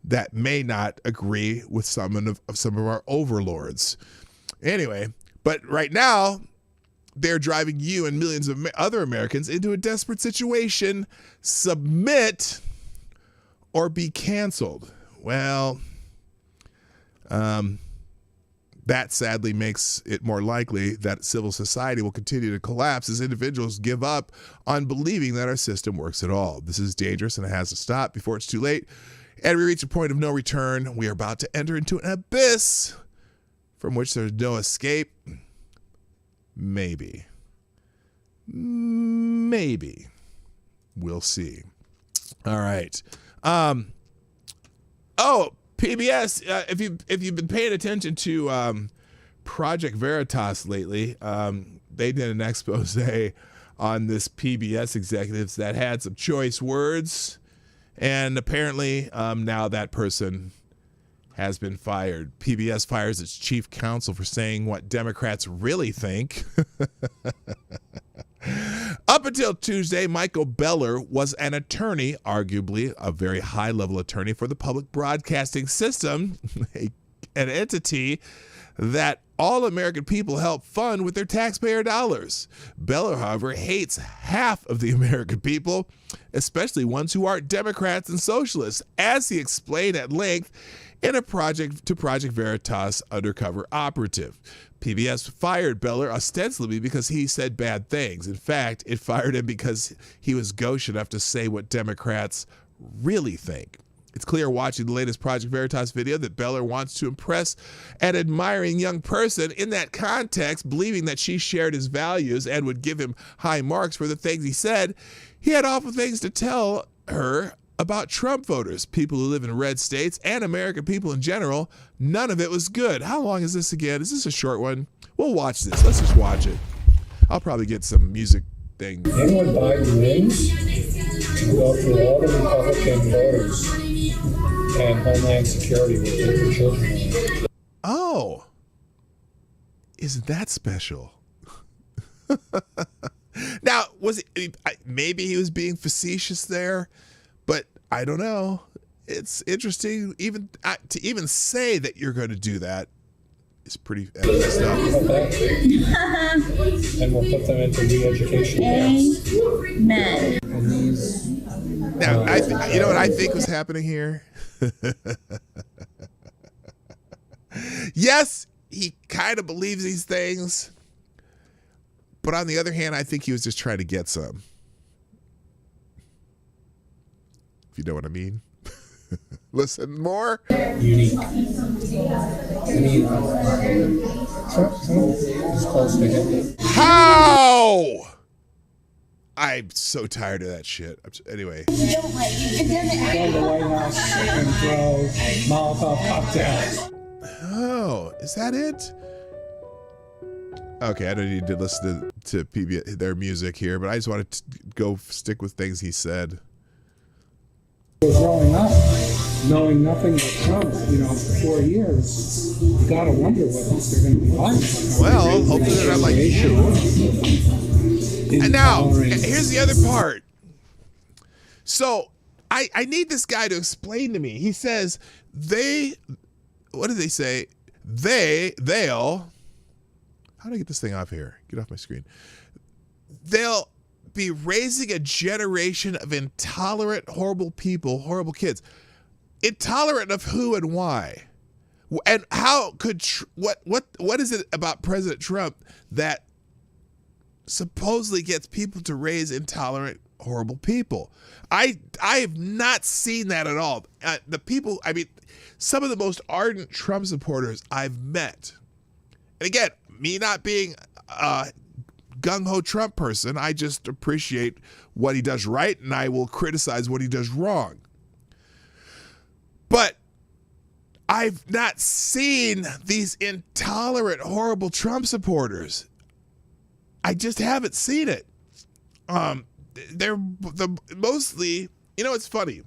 that may not agree with some of our overlords. Anyway, but right now, they're driving you and millions of other Americans into a desperate situation: submit or be canceled. Well, that sadly makes it more likely that civil society will continue to collapse as individuals give up on believing that our system works at all. This is dangerous, and it has to stop before it's too late and we reach a point of no return. We are about to enter into an abyss from which there's no escape. Maybe. We'll see. All right. PBS, if you've been paying attention to Project Veritas lately, they did an expose on this PBS executives that had some choice words, and apparently now that person has been fired. PBS fires its chief counsel for saying what Democrats really think. Up until Tuesday, Michael Beller was an attorney, arguably a very high-level attorney for the public broadcasting system, an entity that all American people help fund with their taxpayer dollars. Beller, however, hates half of the American people, especially ones who aren't Democrats and socialists, as he explained at length in a Project Veritas undercover operative. PBS fired Beller ostensibly because he said bad things. In fact, it fired him because he was gauche enough to say what Democrats really think. It's clear watching the latest Project Veritas video that Beller wants to impress an admiring young person in that context, believing that she shared his values and would give him high marks for the things he said. He had awful things to tell her about Trump voters, people who live in red states, and American people in general. None of it was good. How long is this again? Is this a short one? We'll watch this. Let's just watch it. I'll probably get some music thing. Then when Biden wins, we'll go through all the Republican voters, and Homeland Security will take the children away. Oh, isn't that special? Now, maybe he was being facetious there, but I don't know. It's interesting to even say that you're going to do that is pretty messed up. And we'll put them into re-education camps. Amen. Now, you know what I think was happening here? Yes, he kind of believes these things, but on the other hand, I think he was just trying to get some. If you know what I mean. Listen more. Unique. I mean, Trump is close to him. How? I'm so tired of that shit. Anyway. Go to the White House and throw Molotov cocktails. Oh, is that it? Okay, I don't need to listen to PBS, their music here, but I just wanted to go stick with things he said. Growing up, knowing nothing but Trump, for 4 years, you gotta wonder what they're going to be like. Well, hopefully they're not like you. And now, here's the other part. So, I need this guy to explain to me. He says, what do they say? They'll, how do I get this thing off here? Get off my screen. They'll be raising a generation of intolerant, horrible people, horrible kids. Intolerant of who and why? And how could, what is it about President Trump that supposedly gets people to raise intolerant, horrible people? I have not seen that at all. The people, I mean, some of the most ardent Trump supporters I've met, and again, me not being gung-ho Trump person, I just appreciate what he does right, and I will criticize what he does wrong. But I've not seen these intolerant, horrible Trump supporters. I just haven't seen it. They're mostly, it's funny.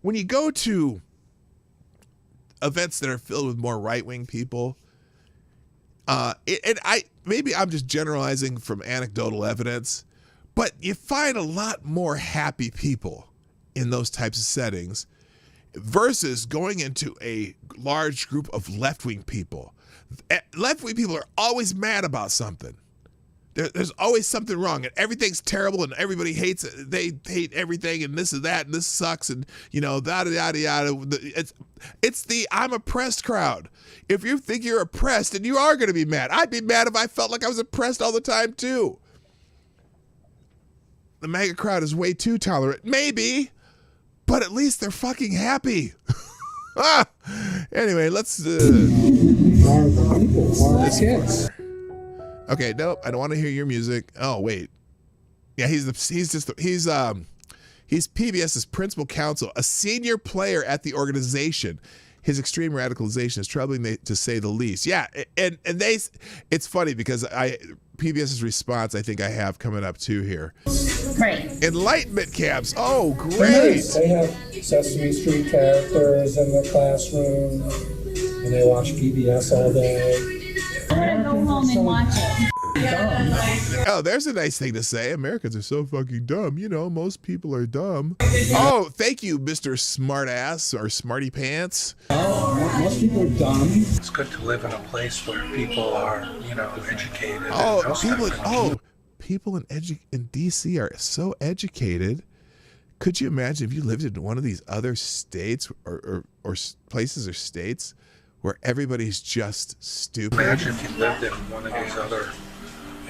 When you go to events that are filled with more right-wing people, maybe I'm just generalizing from anecdotal evidence, but you find a lot more happy people in those types of settings versus going into a large group of left-wing people. Left-wing people are always mad about something. There's always something wrong, and everything's terrible, and everybody hates it. They hate everything, and this is that, and this sucks, and yada yada yada. It's the I'm oppressed crowd. If you think you're oppressed, and you are going to be mad. I'd be mad if I felt like I was oppressed all the time too. The MAGA crowd is way too tolerant, maybe, but at least they're fucking happy. Anyway, let's. Okay, nope, I don't want to hear your music. Oh wait, yeah, he's PBS's principal counsel, a senior player at the organization. His extreme radicalization is troubling to say the least. Yeah, and it's funny because PBS's response I think I have coming up too here. Great. Enlightenment camps. Oh, great. They have Sesame Street characters in the classroom, and they watch PBS all day. I'm gonna go home and watch it. Oh, there's a nice thing to say. Americans are so fucking dumb. Most people are dumb. Oh, thank you, Mr. Smartass or Smarty Pants. Most people are dumb. It's good to live in a place where people are, educated. People in D.C. are so educated. Could you imagine if you lived in one of these other states or places or states where everybody's just stupid? Imagine if you lived in one of these other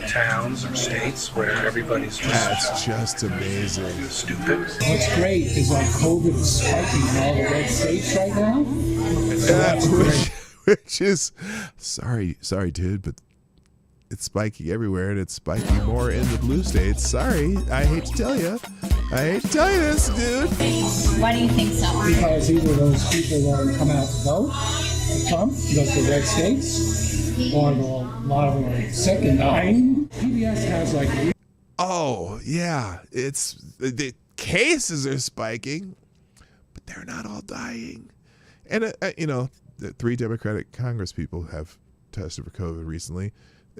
towns or states where everybody's just... That's just amazing. Stupid. What's great is COVID is spiking in all the red states right now. Which is, sorry, dude, but it's spiking everywhere, and it's spiking more in the blue states. Sorry, I hate to tell you. This, dude. Why do you think so? Because either those people that come out to vote for Trump, goes to red states, or a lot of them are sick and dying. PBS has oh, yeah, it's the cases are spiking, but they're not all dying. And, the 3 Democratic Congress people have tested for COVID recently.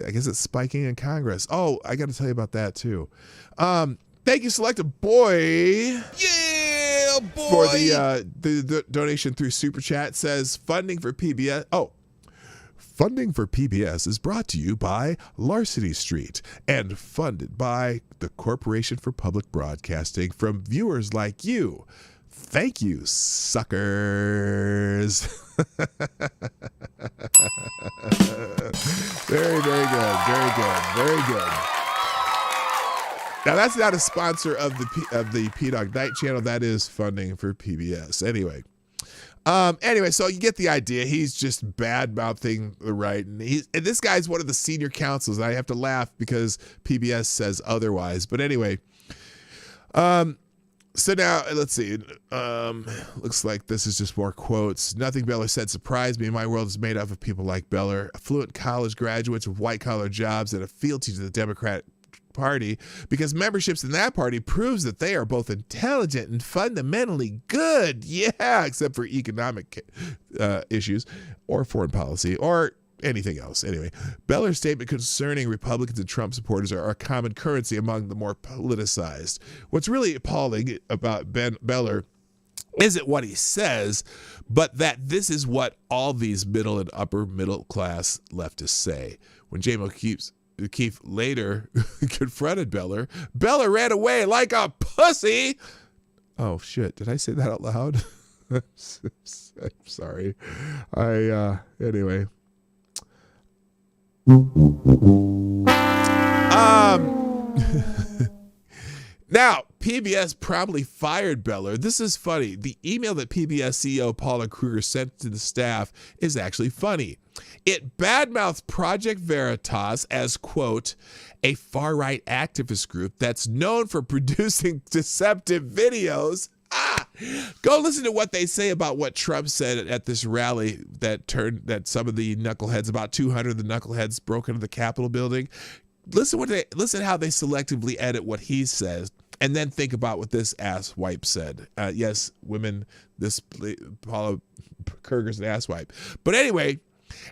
I guess it's spiking in Congress. Oh, I got to tell you about that too. Thank you, Selected Boy. Yeah, boy. For the donation through Super Chat. Says funding for PBS. Oh, funding for PBS is brought to you by Larceny Street and funded by the Corporation for Public Broadcasting from viewers like you. Thank you, suckers. Very, very good. Very good. Very good. Now, that's not a sponsor of the PDawgKnight channel. That is funding for PBS. Anyway, so you get the idea. He's just bad-mouthing the right. And this guy's one of the senior counsels. And I have to laugh because PBS says otherwise. But anyway, So now, let's see. Looks like this is just more quotes. Nothing Beller said surprised me. My world is made up of people like Beller, affluent college graduates with white-collar jobs and a fealty to the Democratic Party, because memberships in that party proves that they are both intelligent and fundamentally good. Yeah, except for economic issues or foreign policy or anything else. Anyway, Beller's statement concerning Republicans and Trump supporters are a common currency among the more politicized. What's really appalling about Beller isn't what he says, but that this is what all these middle and upper middle class leftists say. When J. O'Keefe later confronted Beller ran away like a pussy. Oh shit, did I say that out loud? I'm sorry. Anyway. Now, PBS promptly fired Beller. This is funny. The email that PBS CEO Paula Kruger sent to the staff is actually funny. It badmouths Project Veritas as, quote, a far-right activist group that's known for producing deceptive videos. Go listen to what they say about what Trump said at this rally that some of the knuckleheads, about 200 of the knuckleheads, broke into the Capitol building. Listen how they selectively edit what he says, and then think about what this asswipe said. Yes, women, Paula Kruger's an asswipe. But anyway,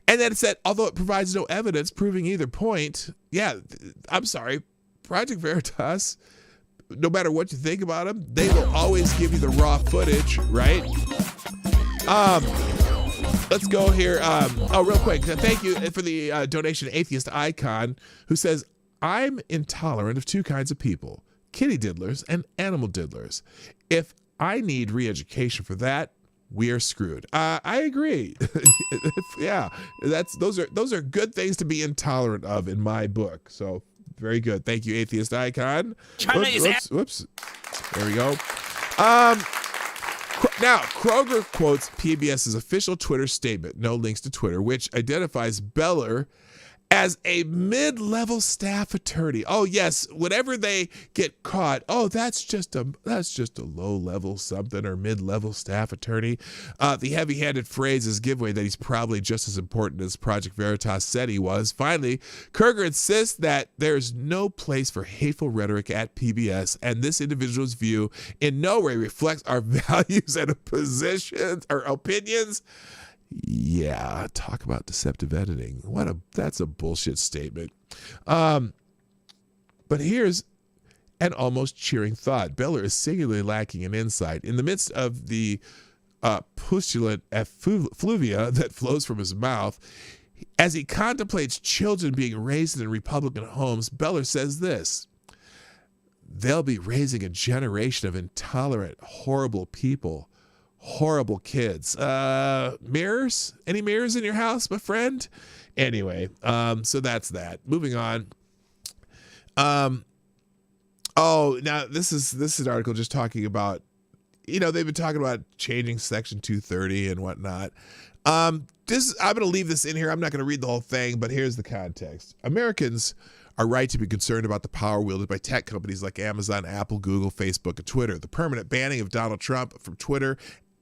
and then it said, although it provides no evidence proving either point, yeah, I'm sorry, Project Veritas, no matter what you think about them, they will always give you the raw footage, right? Let's go here. Real quick. Thank you for the donation, Atheist Icon, who says, I'm intolerant of two kinds of people, kitty diddlers and animal diddlers. If I need re-education for that, we are screwed. I agree. Yeah, those are good things to be intolerant of in my book. So very good. Thank you, Atheist Icon. Whoops. There we go. Now, Kroger quotes PBS's official Twitter statement, no links to Twitter, which identifies Beller as a mid-level staff attorney. Oh yes, whenever they get caught, that's just a low-level something or mid-level staff attorney. The heavy-handed phrase is giveaway that he's probably just as important as Project Veritas said he was. Finally, Kruger insists that there's no place for hateful rhetoric at PBS, and this individual's view in no way reflects our values and positions or opinions. Yeah, talk about deceptive editing. That's a bullshit statement. But here's an almost cheering thought. Beller is singularly lacking in insight. In the midst of the pustulant effluvia that flows from his mouth, as he contemplates children being raised in Republican homes, Beller says this: they'll be raising a generation of intolerant, horrible people. Horrible kids. Mirrors? Any mirrors in your house, my friend? Anyway, so that's that. Moving on. Now this is an article just talking about, they've been talking about changing Section 230 and whatnot. I'm going to leave this in here. I'm not going to read the whole thing, but here's the context. Americans are right to be concerned about the power wielded by tech companies like Amazon, Apple, Google, Facebook, and Twitter. The permanent banning of Donald Trump from Twitter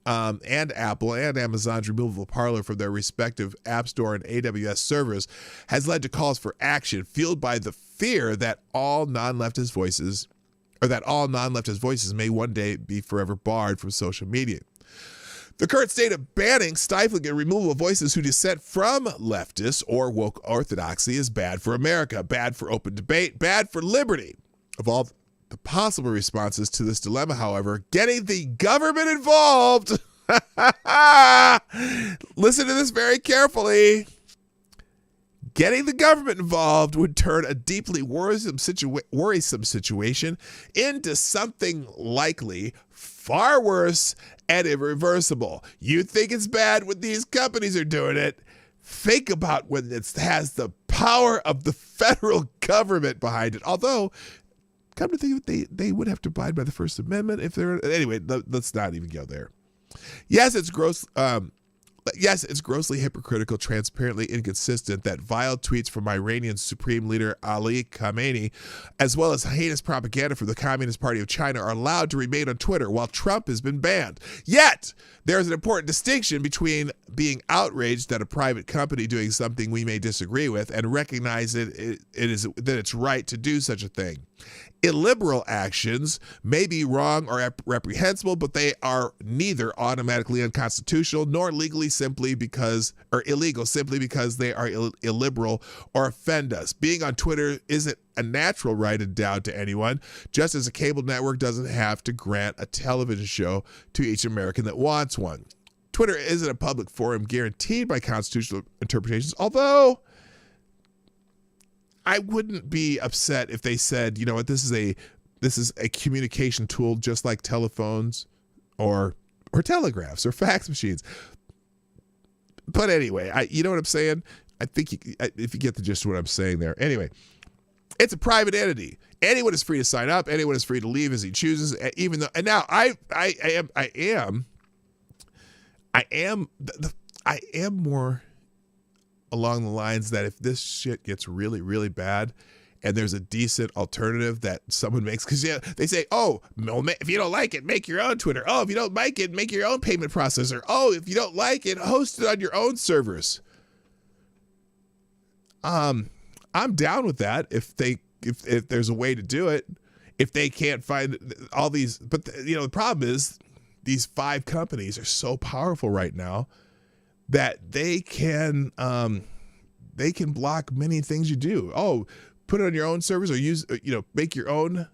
and Apple and Amazon's removal of Parler from their respective App Store and AWS servers has led to calls for action fueled by the fear that all non-leftist voices may one day be forever barred from social media. The current state of banning, stifling, and removal of voices who dissent from leftists or woke orthodoxy is bad for America, bad for open debate, bad for liberty. Of all the possible responses to this dilemma, however, getting the government involved, listen to this very carefully, getting the government involved would turn a deeply worrisome situation into something likely far worse and irreversible. You think it's bad when these companies are doing it. Think about when it has the power of the federal government behind it. Although, come to think of it, they would have to abide by the First Amendment if they're... Anyway, let's not even go there. Yes, it's gross. Yes, it's grossly hypocritical, transparently inconsistent that vile tweets from Iranian Supreme Leader Ali Khamenei, as well as heinous propaganda from the Communist Party of China, are allowed to remain on Twitter while Trump has been banned. Yet, there is an important distinction between being outraged at a private company doing something we may disagree with and recognize that it's right to do such a thing. Illiberal actions may be wrong or reprehensible, but they are neither automatically unconstitutional nor illegal simply because they are illiberal or offend us. Being on Twitter isn't a natural right endowed to anyone, just as a cable network doesn't have to grant a television show to each American that wants one. Twitter isn't a public forum guaranteed by constitutional interpretations, although I wouldn't be upset if they said, you know what, this is a communication tool just like telephones or telegraphs or fax machines. But anyway, you know what I'm saying? I think if you get the gist of what I'm saying there. Anyway, it's a private entity. Anyone is free to sign up. Anyone is free to leave as he chooses. Even though, and now I am more along the lines that if this shit gets really, really bad and there's a decent alternative that someone makes, because they say, oh, if you don't like it, make your own Twitter. Oh, if you don't like it, make your own payment processor. Oh, if you don't like it, host it on your own servers. I'm down with that if there's a way to do it. If they can't find all these, but the problem is these 5 companies are so powerful right now that they can block many things you do. Oh, put it on your own servers or make your own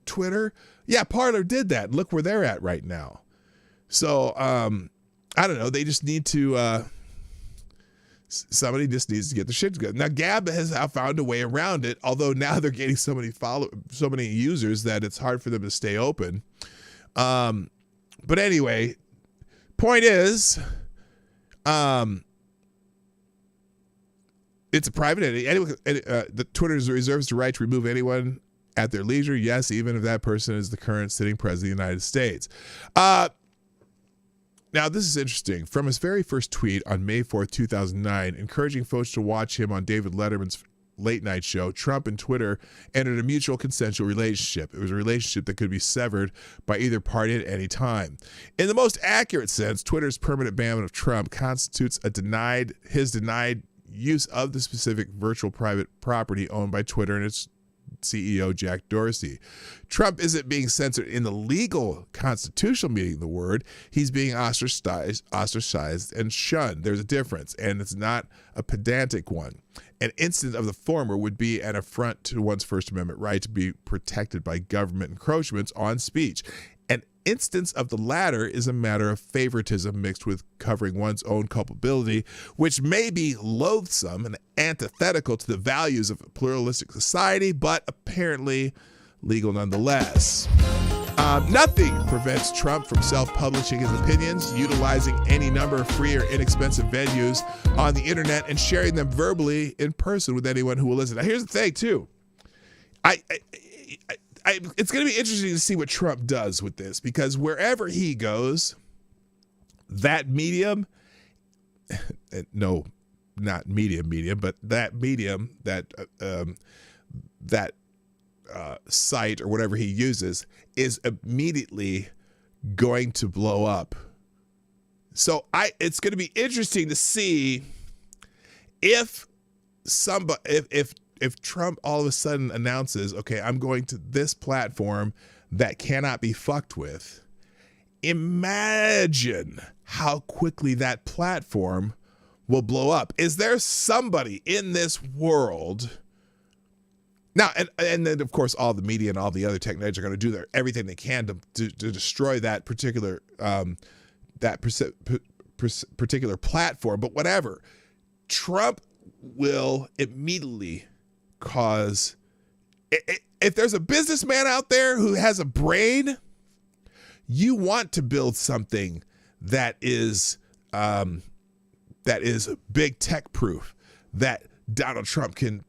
Twitter. Yeah, Parler did that. Look where they're at right now. So I don't know. They just need to. Somebody just needs to get the shit together. Now Gab has found a way around it, although now they're getting so many users that it's hard for them to stay open. But anyway. Point is, it's a private entity. The Twitter reserves the right to remove anyone at their leisure. Yes, even if that person is the current sitting president of the United States. Now, this is interesting. From his very first tweet on May 4th, 2009, encouraging folks to watch him on David Letterman's late night show, Trump and Twitter entered a mutual consensual relationship. It was a relationship that could be severed by either party at any time. In the most accurate sense, Twitter's permanent ban of Trump constitutes his denied use of the specific virtual private property owned by Twitter and its CEO Jack Dorsey. Trump isn't being censored in the legal constitutional meaning of the word. He's being ostracized and shunned. There's a difference, and it's not a pedantic one. An instance of the former would be an affront to one's First Amendment right to be protected by government encroachments on speech. An instance of the latter is a matter of favoritism mixed with covering one's own culpability, which may be loathsome and antithetical to the values of a pluralistic society, but apparently legal nonetheless. Nothing prevents Trump from self-publishing his opinions, utilizing any number of free or inexpensive venues on the internet, and sharing them verbally in person with anyone who will listen. Now, here's the thing, too. It's going to be interesting to see what Trump does with this, because wherever he goes, that medium, no, not medium, but that medium, that site or whatever he uses is immediately going to blow up. So it's going to be interesting to see if Trump all of a sudden announces, okay, I'm going to this platform that cannot be fucked with. Imagine how quickly that platform will blow up. Is there somebody in this world now, and then of course all the media and all the other technologies are going to do everything they can to destroy that particular particular platform. But whatever, Trump will immediately cause. If there's a businessman out there who has a brain, you want to build something that is big tech proof that Donald Trump can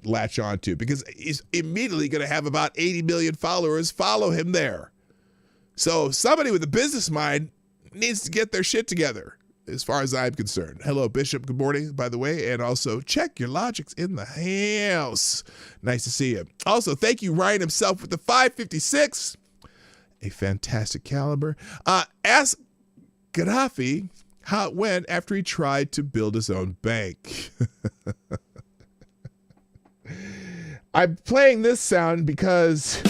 latch on to, because he's immediately going to have about 80 million followers follow him there. So somebody with a business mind needs to get their shit together, as far as I'm concerned. Hello, Bishop. Good morning, by the way. And also, check your logics in the house. Nice to see you. Also, thank you, Ryan himself, with the 556. A fantastic caliber. Ask Gaddafi how it went after he tried to build his own bank. I'm playing this sound because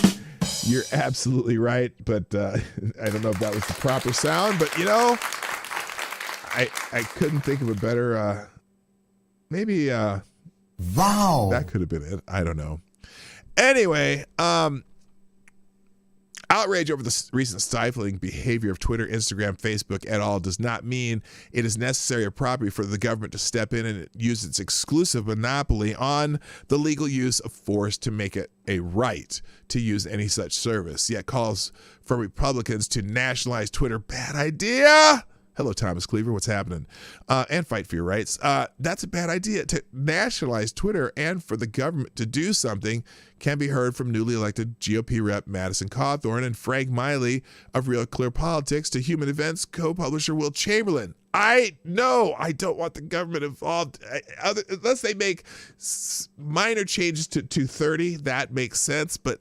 you're absolutely right, but I don't know if that was the proper sound, but I couldn't think of a better, maybe, wow, that could have been it. I don't know. Anyway, outrage over the recent stifling behavior of Twitter, Instagram, Facebook et al. Does not mean it is necessary or proper for the government to step in and use its exclusive monopoly on the legal use of force to make it a right to use any such service. Yet calls for Republicans to nationalize Twitter, bad idea. Hello, Thomas Cleaver. What's happening? And fight for your rights. That's a bad idea. To nationalize Twitter and for the government to do something can be heard from newly elected GOP Rep Madison Cawthorn and Frank Miley of Real Clear Politics to Human Events co-publisher Will Chamberlain. I know I don't want the government involved unless they make minor changes to 230. That makes sense. But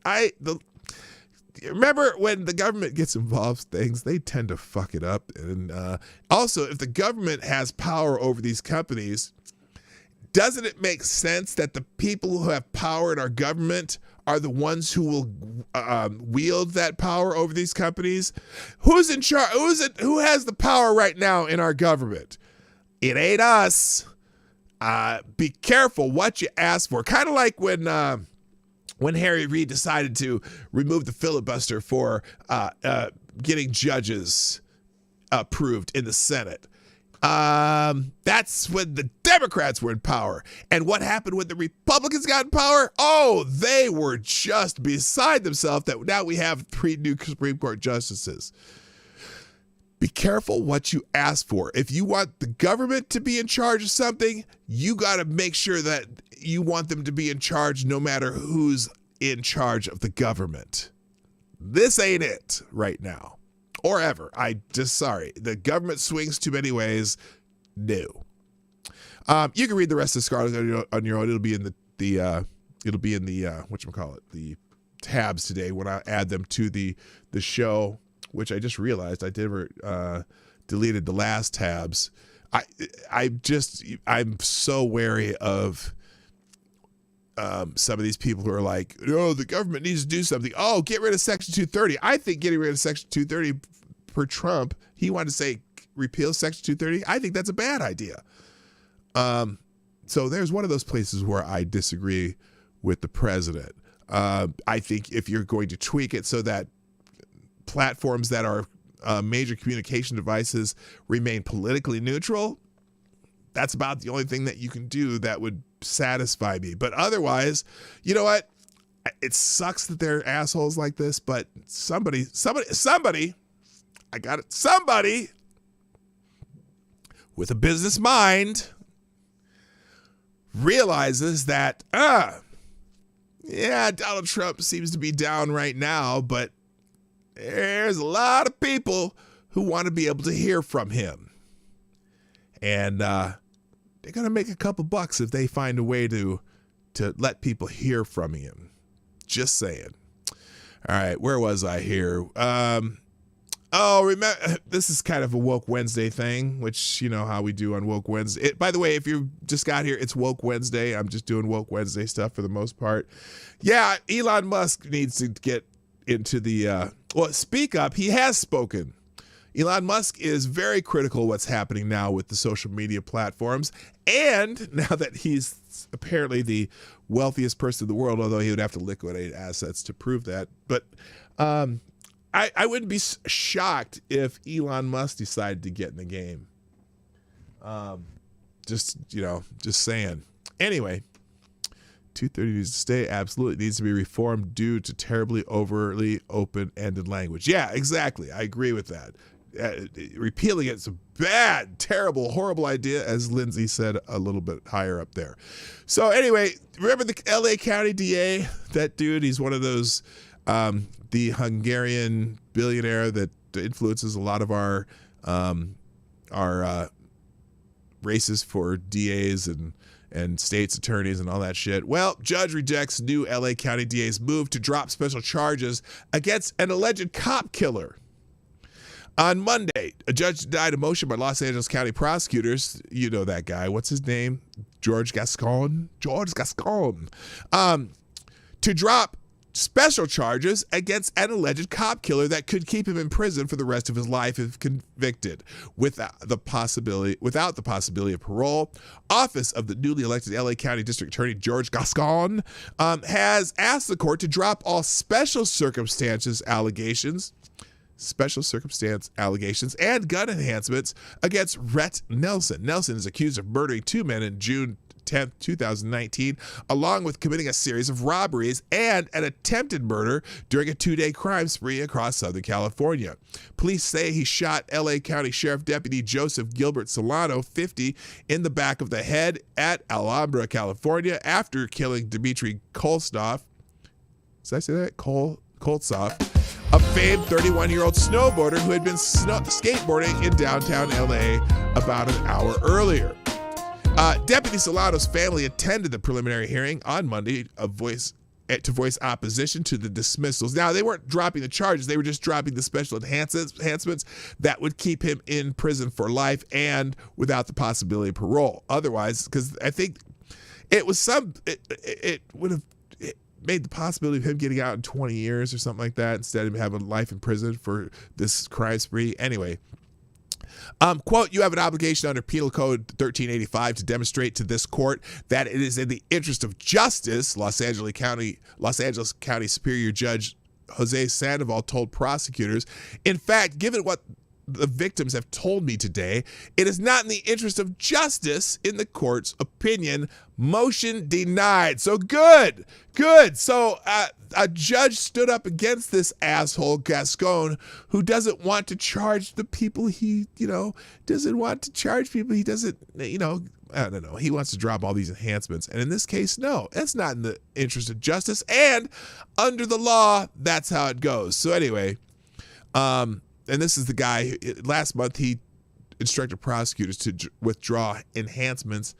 remember, when the government gets involved in things, they tend to fuck it up. And also, if the government has power over these companies, doesn't it make sense that the people who have power in our government are the ones who will wield that power over these companies? Who's in charge? Who has the power right now in our government? It ain't us. Be careful what you ask for. Kind of like when Harry Reid decided to remove the filibuster for getting judges approved in the Senate. That's when the Democrats were in power. And what happened when the Republicans got in power? Oh, they were just beside themselves that now we have 3 new Supreme Court justices. Be careful what you ask for. If you want the government to be in charge of something, you got to make sure that you want them to be in charge no matter who's in charge of the government. This ain't it right now. Or ever. Sorry. The government swings too many ways. No. You can read the rest of this article on your own. It'll be in the the tabs today when I add them to the show, which I just realized I never deleted the last tabs. I'm so wary of some of these people who are like, oh, the government needs to do something. Oh, get rid of Section 230. I think getting rid of Section 230 per Trump, he wanted to say repeal Section 230. I think that's a bad idea. So there's one of those places where I disagree with the president. I think if you're going to tweak it so that platforms that are major communication devices remain politically neutral, that's about the only thing that you can do that would satisfy me. But otherwise, you know what? It sucks that they're assholes like this, but somebody, I got it. Somebody with a business mind realizes that, Donald Trump seems to be down right now, but there's a lot of people who want to be able to hear from him. And they're going to make a couple bucks if they find a way to let people hear from him. Just saying. All right, where was I here? Remember, this is kind of a Woke Wednesday thing, which you know how we do on Woke Wednesday. By the way, if you just got here, it's Woke Wednesday. I'm just doing Woke Wednesday stuff for the most part. Yeah, Elon Musk needs to get into the, speak up. He has spoken. Elon Musk is very critical of what's happening now with the social media platforms. And now that he's apparently the wealthiest person in the world, although he would have to liquidate assets to prove that. But I wouldn't be shocked if Elon Musk decided to get in the game. Just saying. Anyway, 230 needs to stay. Absolutely needs to be reformed due to terribly overly open-ended language. Yeah, exactly. I agree with that. Repealing it's a bad, terrible, horrible idea, as Lindsay said a little bit higher up there. So anyway, remember the LA County DA? That dude, he's one of those, the Hungarian billionaire that influences a lot of our are races for DAs and state's attorneys and all that shit. Well, judge rejects new LA County DA's move to drop special charges against an alleged cop killer. On Monday, a judge denied a motion by Los Angeles County prosecutors. You know that guy. What's his name? George Gascon. To drop special charges against an alleged cop killer that could keep him in prison for the rest of his life if convicted, without the possibility of parole. Office of the newly elected LA County District Attorney George Gascon has asked the court to drop all special circumstance allegations and gun enhancements against Rhett Nelson. Nelson is accused of murdering 2 men in June 10th, 2019, along with committing a series of robberies and an attempted murder during a 2-day crime spree across Southern California. Police say he shot LA County Sheriff Deputy Joseph Gilbert Solano, 50, in the back of the head at Alhambra, California, after killing Dmitry Koltsov. Did I say that? Koltsov, a famed 31-year-old snowboarder who had been skateboarding in downtown LA about an hour earlier. Deputy Solano's family attended the preliminary hearing on Monday to voice opposition to the dismissals. Now, they weren't dropping the charges. They were just dropping the special enhancements that would keep him in prison for life and without the possibility of parole. Otherwise, because I think it would have made the possibility of him getting out in 20 years or something like that instead of having life in prison for this crime spree. Anyway. Quote, you have an obligation under Penal Code 1385 to demonstrate to this court that it is in the interest of justice, Los Angeles County Superior Judge Jose Sandoval told prosecutors. In fact, given what the victims have told me today, it is not in the interest of justice, in the court's opinion. Motion denied. So good. So a judge stood up against this asshole Gascon, who doesn't want to charge the people he doesn't, I don't know. He wants to drop all these enhancements. And in this case, no, that's not in the interest of justice. And under the law, that's how it goes. So anyway, and this is the guy, last month he instructed prosecutors to withdraw enhancements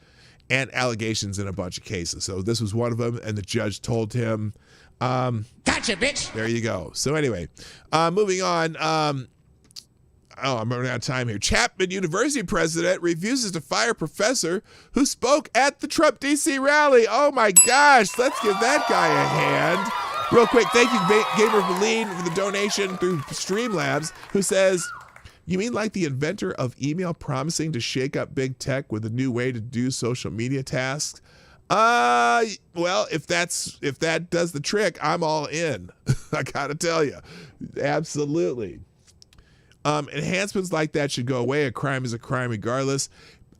and allegations in a bunch of cases. So this was one of them, and the judge told him, gotcha, bitch. There you go. So anyway, moving on. I'm running out of time here. Chapman University president refuses to fire professor who spoke at the Trump DC rally. Oh my gosh, let's give that guy a hand. Real quick, thank you, Gamer Valine, for the donation through Streamlabs, who says, you mean like the inventor of email promising to shake up big tech with a new way to do social media tasks? Well, if that does the trick, I'm all in. I gotta tell you, absolutely. Enhancements like that should go away. A crime is a crime regardless.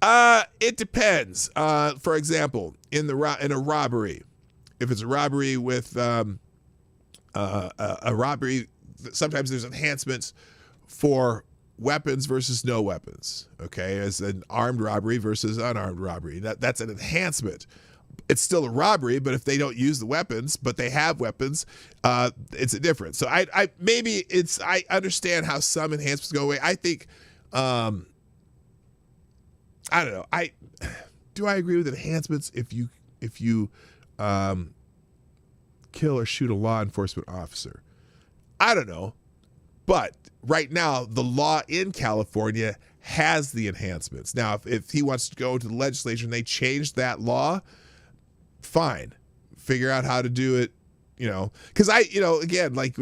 It depends. For example, in a robbery, if it's a robbery with a robbery, sometimes there's enhancements for weapons versus no weapons, okay, as an armed robbery versus unarmed robbery. That's an enhancement. It's still a robbery, but if they don't use the weapons, but they have weapons, it's a difference. So I understand how some enhancements go away. I think, I don't know. Do I agree with enhancements if you kill or shoot a law enforcement officer? I don't know. But right now, the law in California has the enhancements. Now, if he wants to go to the legislature and they change that law, fine. Figure out how to do it, because again, like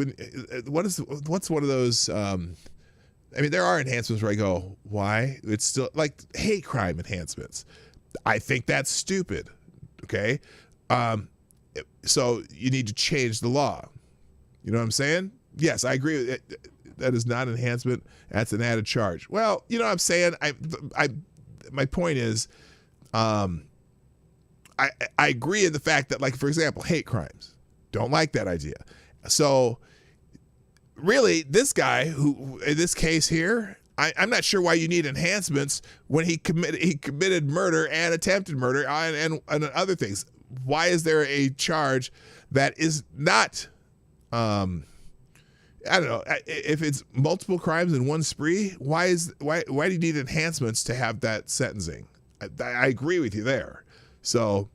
what's one of those, there are enhancements where I go, why? It's still like hate crime enhancements. I think that's stupid. Okay. So you need to change the law. You know what I'm saying? Yes, I agree with it. That is not an enhancement. That's an added charge. Well, you know what I'm saying? My point is, I agree in the fact that, like, for example, hate crimes. Don't like that idea. So really, this guy who, in this case here, I'm not sure why you need enhancements when he committed murder and attempted murder and other things. Why is there a charge that is not I don't know, if it's multiple crimes in one spree, why do you need enhancements to have that sentencing? I agree with you there. So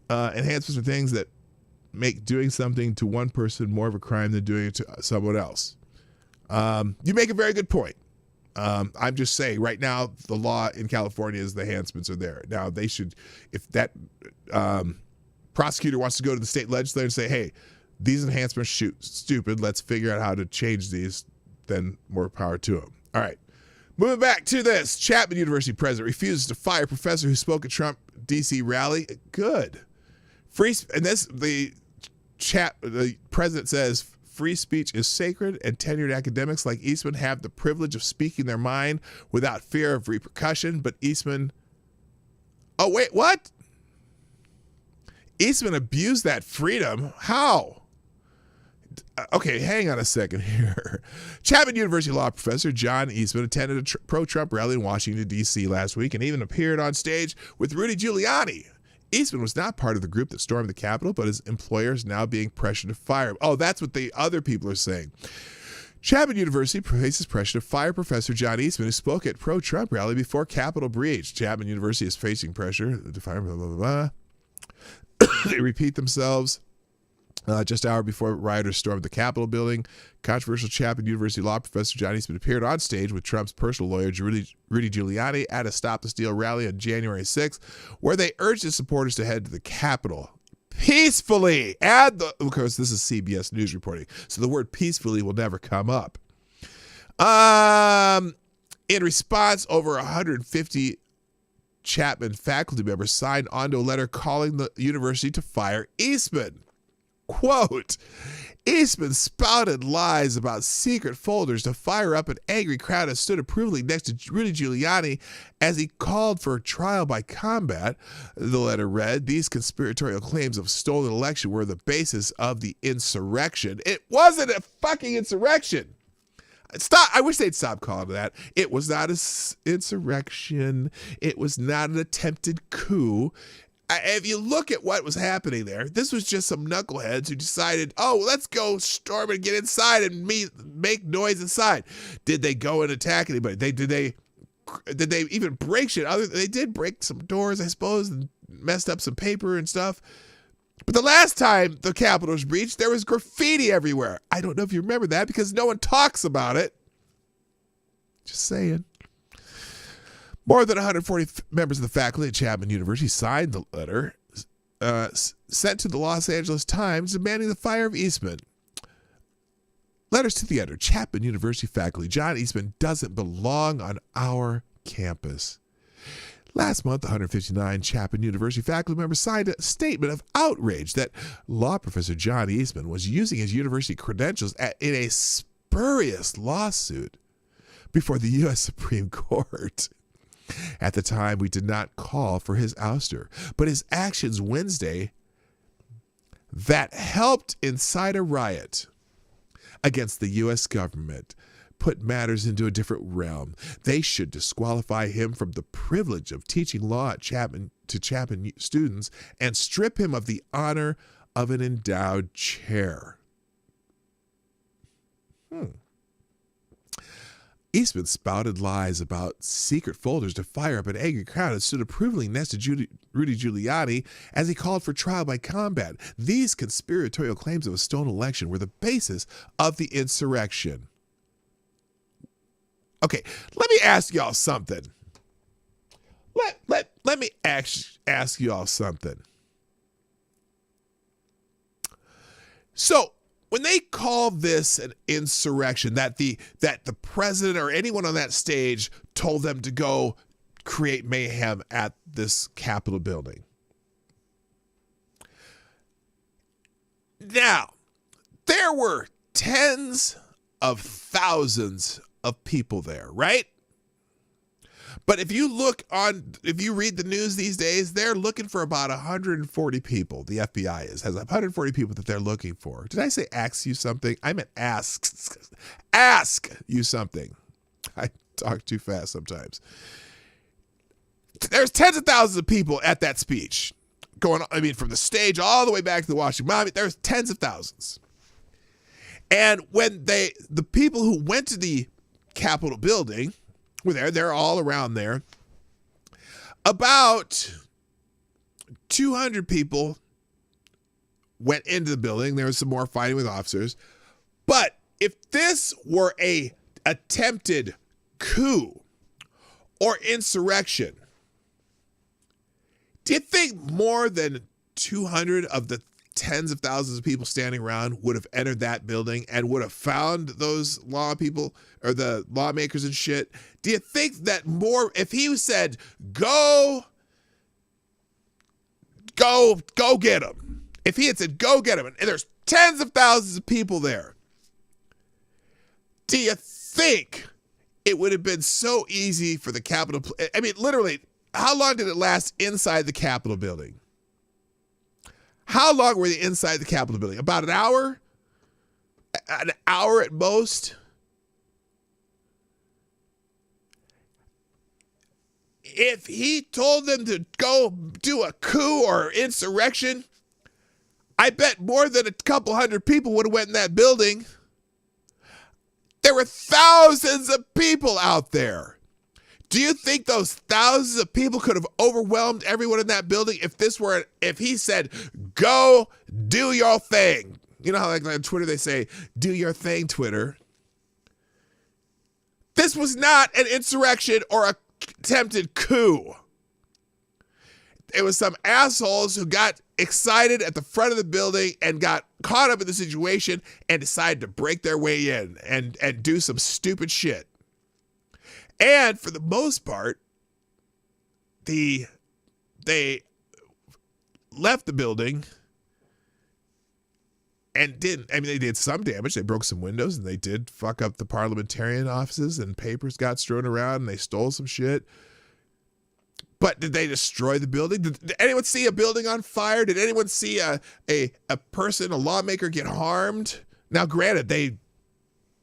enhancements are things that make doing something to one person more of a crime than doing it to someone else. You make a very good point. I'm just saying right now the law in California is the enhancements are there. Now they should, if that prosecutor wants to go to the state legislature and say, hey, these enhancements stupid, let's figure out how to change these, then more power to them. All right. Moving back to this, Chapman University president refuses to fire professor who spoke at Trump D.C. rally. Good. The president says free speech is sacred and tenured academics like Eastman have the privilege of speaking their mind without fear of repercussion. But Eastman, oh wait, what? Eastman abused that freedom. How? Okay, hang on a second here. Chapman University law professor John Eastman attended a pro-Trump rally in Washington, D.C. last week and even appeared on stage with Rudy Giuliani. Eastman was not part of the group that stormed the Capitol, but his employer is now being pressured to fire him. Oh, that's what the other people are saying. Chapman University faces pressure to fire Professor John Eastman, who spoke at pro-Trump rally before Capitol breach. Chapman University is facing pressure to fire blah, blah, blah. They repeat themselves. Just an hour before rioters stormed the Capitol building, controversial Chapman University law professor John Eastman appeared on stage with Trump's personal lawyer, Rudy Giuliani, at a Stop the Steal rally on January 6th, where they urged his supporters to head to the Capitol peacefully. Of course, this is CBS News reporting, so the word peacefully will never come up. In response, over 150 Chapman faculty members signed onto a letter calling the university to fire Eastman. Quote, Eastman spouted lies about secret folders to fire up an angry crowd that stood approvingly next to Rudy Giuliani as he called for a trial by combat. The letter read, these conspiratorial claims of stolen election were the basis of the insurrection. It wasn't a fucking insurrection. Stop. I wish they'd stop calling it that. It was not an insurrection. It was not an attempted coup. If you look at what was happening there, this was just some knuckleheads who decided, oh, let's go storm and get inside and make noise inside. Did they go and attack anybody? Did they even break shit? They did break some doors, I suppose, and messed up some paper and stuff. But the last time the Capitol was breached, there was graffiti everywhere. I don't know if you remember that because no one talks about it. Just saying. More than 140 members of the faculty at Chapman University signed the letter sent to the Los Angeles Times demanding the fire of Eastman. Letters to the editor. Chapman University faculty. John Eastman doesn't belong on our campus. Last month, 159 Chapman University faculty members signed a statement of outrage that law professor John Eastman was using his university credentials in a spurious lawsuit before the U.S. Supreme Court. At the time, we did not call for his ouster, but his actions Wednesday that helped incite a riot against the U.S. government put matters into a different realm. They should disqualify him from the privilege of teaching law at Chapman students and strip him of the honor of an endowed chair. Eastman spouted lies about secret folders to fire up an angry crowd and stood approvingly next to Rudy Giuliani as he called for trial by combat. These conspiratorial claims of a stolen election were the basis of the insurrection. Okay, let me ask y'all something. Let me ask y'all something. So, when they call this an insurrection, that the president or anyone on that stage told them to go create mayhem at this Capitol building. Now, there were tens of thousands of people there, right? But if you read the news these days, they're looking for about 140 people. The FBI has 140 people that they're looking for. Did I say ask you something? I meant ask you something. I talk too fast sometimes. There's tens of thousands of people at that speech from the stage all the way back to the Washington Monument. There's tens of thousands. And when the people who went to the Capitol building were there, they're all around there. About 200 people went into the building. There was some more fighting with officers. But if this were a attempted coup or insurrection, do you think more than 200 of the tens of thousands of people standing around would have entered that building and would have found those law people or the lawmakers and shit? Do you think that more, if he said, go get them, if he had said, go get them, and there's tens of thousands of people there, do you think it would have been so easy for the Capitol? I mean, literally, how long did it last inside the Capitol building? How long were they inside the Capitol building? About an hour? An hour at most? If he told them to go do a coup or insurrection, I bet more than a couple hundred people would have went in that building. There were thousands of people out there. Do you think those thousands of people could have overwhelmed everyone in that building if he said, go do your thing? You know how like on Twitter they say, do your thing, Twitter. This was not an insurrection or a attempted coup. It was some assholes who got excited at the front of the building and got caught up in the situation and decided to break their way in and do some stupid shit. And for the most part, they left the building and they did some damage. They broke some windows and they did fuck up the parliamentarian offices and papers got strewn around and they stole some shit. But did they destroy the building? Did anyone see a building on fire? Did anyone see a person, a lawmaker get harmed? Now, granted, they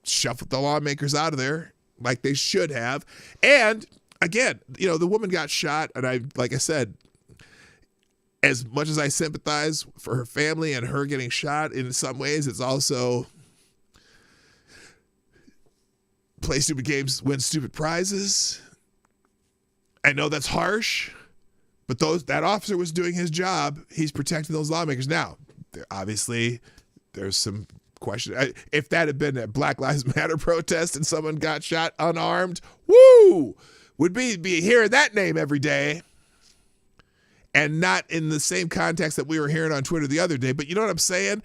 shuffled the lawmakers out of there like they should have. And again, you know, the woman got shot. And like I said, as much as I sympathize for her family and her getting shot, in some ways, it's also play stupid games, win stupid prizes. I know that's harsh, but that officer was doing his job. He's protecting those lawmakers. Now, obviously, there's some question. If that had been a Black Lives Matter protest and someone got shot unarmed, woo, would be hearing that name every day. And not in the same context that we were hearing on Twitter the other day. But you know what I'm saying?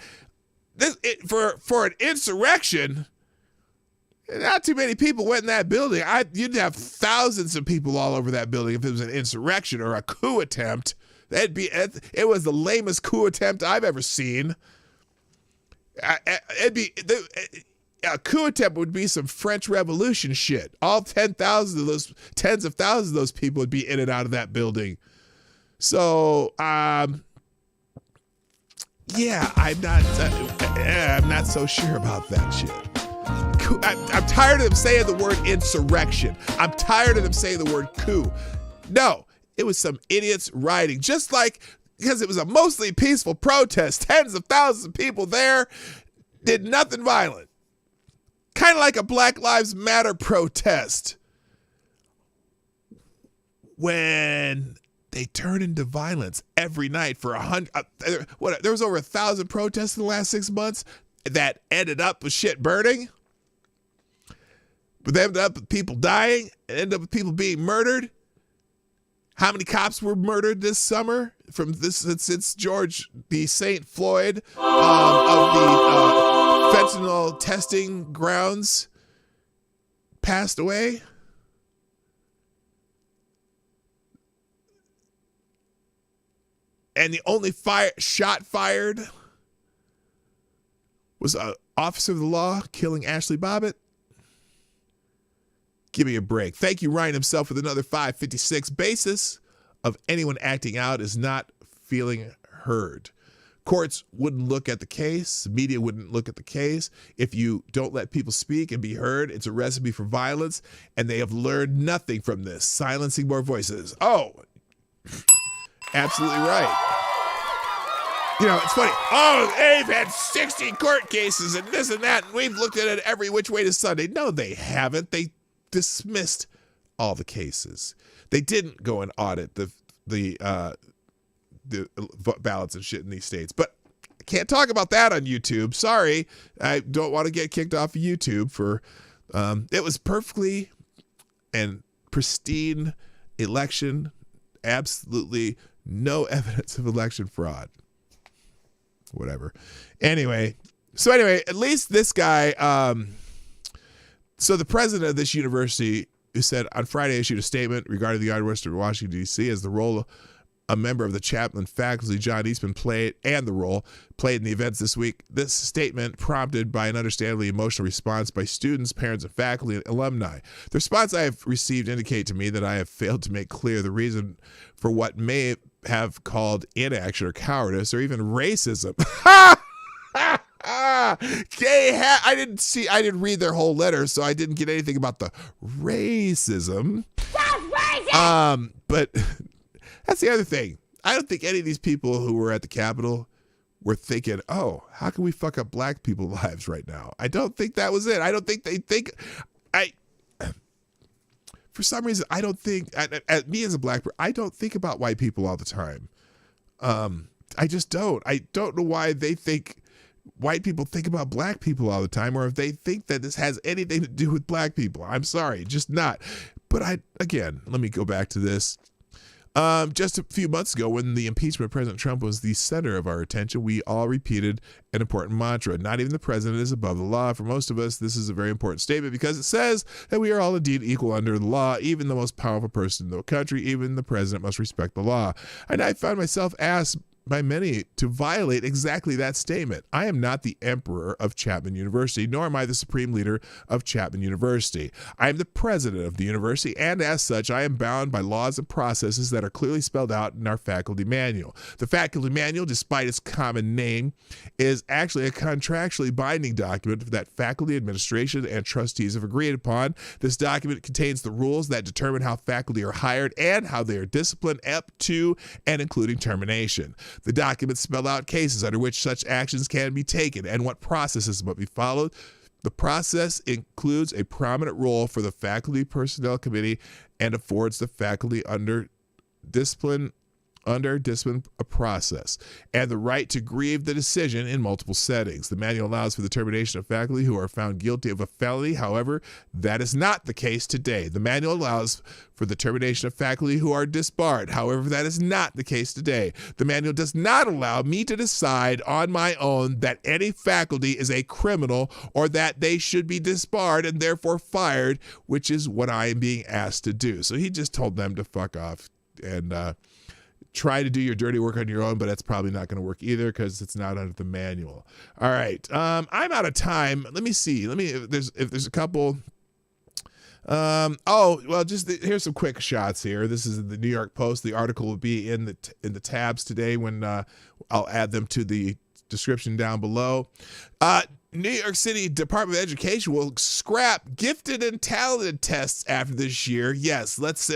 For an insurrection, not too many people went in that building. You'd have thousands of people all over that building if it was an insurrection or a coup attempt. It was the lamest coup attempt I've ever seen. A coup attempt would be some French Revolution shit. All 10,000 of those, tens of thousands of those people would be in and out of that building. So, yeah, I'm not so sure about that shit. I'm tired of them saying the word insurrection. I'm tired of them saying the word coup. No, it was some idiots rioting, just like, because it was a mostly peaceful protest. Tens of thousands of people there did nothing violent. Kind of like a Black Lives Matter protest. When they turn into violence every night for 100, there was over 1,000 protests in the last 6 months that ended up with shit burning. But they ended up with people dying, and ended up with people being murdered. How many cops were murdered this summer since George the St. Floyd of the fentanyl testing grounds passed away? And the only shot fired was an officer of the law killing Ashley Bobbitt. Give me a break. Thank you, Ryan himself, with another 556. Basis of anyone acting out is not feeling heard. Courts wouldn't look at the case. Media wouldn't look at the case. If you don't let people speak and be heard, it's a recipe for violence, and they have learned nothing from this. Silencing more voices. Oh, absolutely right. You know, it's funny. Oh, they've had 60 court cases and this and that, and we've looked at it every which way to Sunday. No, they haven't. They dismissed all the cases. They didn't go and audit the ballots and shit in these states. But I can't talk about that on YouTube. Sorry, I don't want to get kicked off of YouTube for. It was perfectly and pristine election. Absolutely no evidence of election fraud. Whatever. Anyway, at least this guy. So the president of this university, who said on Friday, issued a statement regarding the University of Washington, D.C. as the role a member of the Chapman faculty, John Eastman, played in the events this week. This statement prompted by an understandably emotional response by students, parents, and faculty and alumni. The response I have received indicate to me that I have failed to make clear the reason for what may have called inaction or cowardice or even racism. I didn't read their whole letter, so I didn't get anything about the racism. But that's the other thing. I don't think any of these people who were at the Capitol were thinking, oh, how can we fuck up black people's lives right now? I don't think that was it. I don't think they think, for some reason, I don't think, me as a black person, I don't think about white people all the time. I just don't. I don't know why they think white people think about black people all the time, or if they think that this has anything to do with black people. I'm sorry, just not. But let me go back to this. Just a few months ago, when the impeachment of President Trump was the center of our attention, we all repeated an important mantra. Not even the president is above the law. For most of us, this is a very important statement because it says that we are all indeed equal under the law. Even the most powerful person in the country, even the president, must respect the law. And I found myself asked by many to violate exactly that statement. I am not the emperor of Chapman University, nor am I the supreme leader of Chapman University. I am the president of the university, and as such, I am bound by laws and processes that are clearly spelled out in our faculty manual. The faculty manual, despite its common name, is actually a contractually binding document that faculty administration and trustees have agreed upon. This document contains the rules that determine how faculty are hired and how they are disciplined up to and including termination. The documents spell out cases under which such actions can be taken and what processes must be followed. The process includes a prominent role for the Faculty Personnel Committee and affords the faculty under discipline a process and the right to grieve the decision in multiple settings. The manual allows for the termination of faculty who are found guilty of a felony. However, that is not the case today. The manual allows for the termination of faculty who are disbarred. However, that is not the case today. The manual does not allow me to decide on my own that any faculty is a criminal or that they should be disbarred and therefore fired, which is what I am being asked to do. So he just told them to fuck off and try to do your dirty work on your own, but that's probably not going to work either because it's not under the manual. All right. I'm out of time. Let me see. If there's a couple. Here's some quick shots here. This is the New York Post. The article will be in the tabs today when I'll add them to the description down below. New York City Department of Education will scrap gifted and talented tests after this year. Yes, let's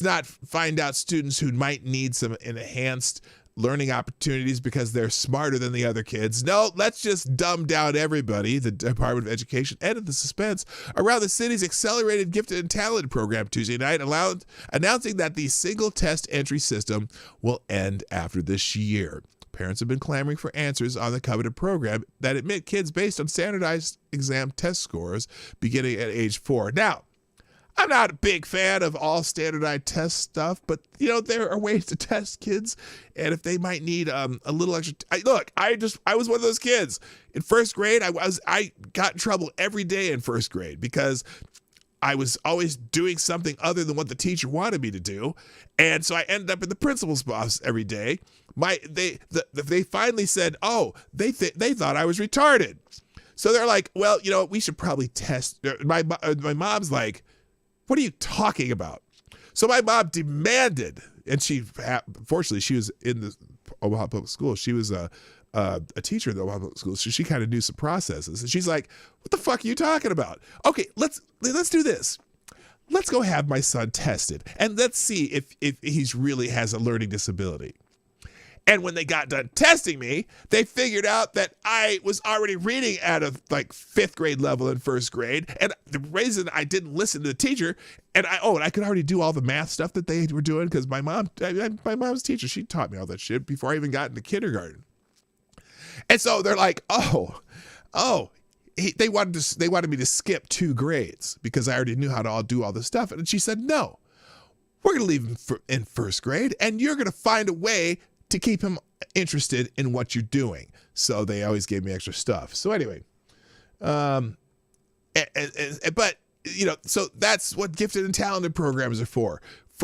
not find out students who might need some enhanced learning opportunities because they're smarter than the other kids. No, let's just dumb down everybody. The Department of Education ended the suspense around the city's accelerated gifted and talented program Tuesday night, announcing that the single test entry system will end after this year. Parents have been clamoring for answers on the coveted program that admit kids based on standardized exam test scores beginning at age 4. Now, I'm not a big fan of all standardized test stuff, but there are ways to test kids, and if they might need a little extra. I was one of those kids in first grade. I got in trouble every day in first grade because I was always doing something other than what the teacher wanted me to do, and so I ended up in the principal's office every day. They finally said, oh, they thought I was retarded, so they're like, well, we should probably test. My mom's like, what are you talking about? So my mom demanded, and fortunately she was in the Omaha Public School. She was a teacher in the Omaha Public School, so she kind of knew some processes. And she's like, what the fuck are you talking about? Okay, let's do this. Let's go have my son tested, and let's see if he really has a learning disability. And when they got done testing me, they figured out that I was already reading at a like 5th grade level in 1st grade. And the reason I didn't listen to the teacher, and I could already do all the math stuff that they were doing because my mom's teacher, she taught me all that shit before I even got into kindergarten. And so they're like, they wanted me to skip 2 grades because I already knew how to do all this stuff. And she said, no, we're going to leave him in 1st grade, and you're going to find a way to keep him interested in what you're doing. So they always gave me extra stuff. So anyway, but so that's what gifted and talented programs are for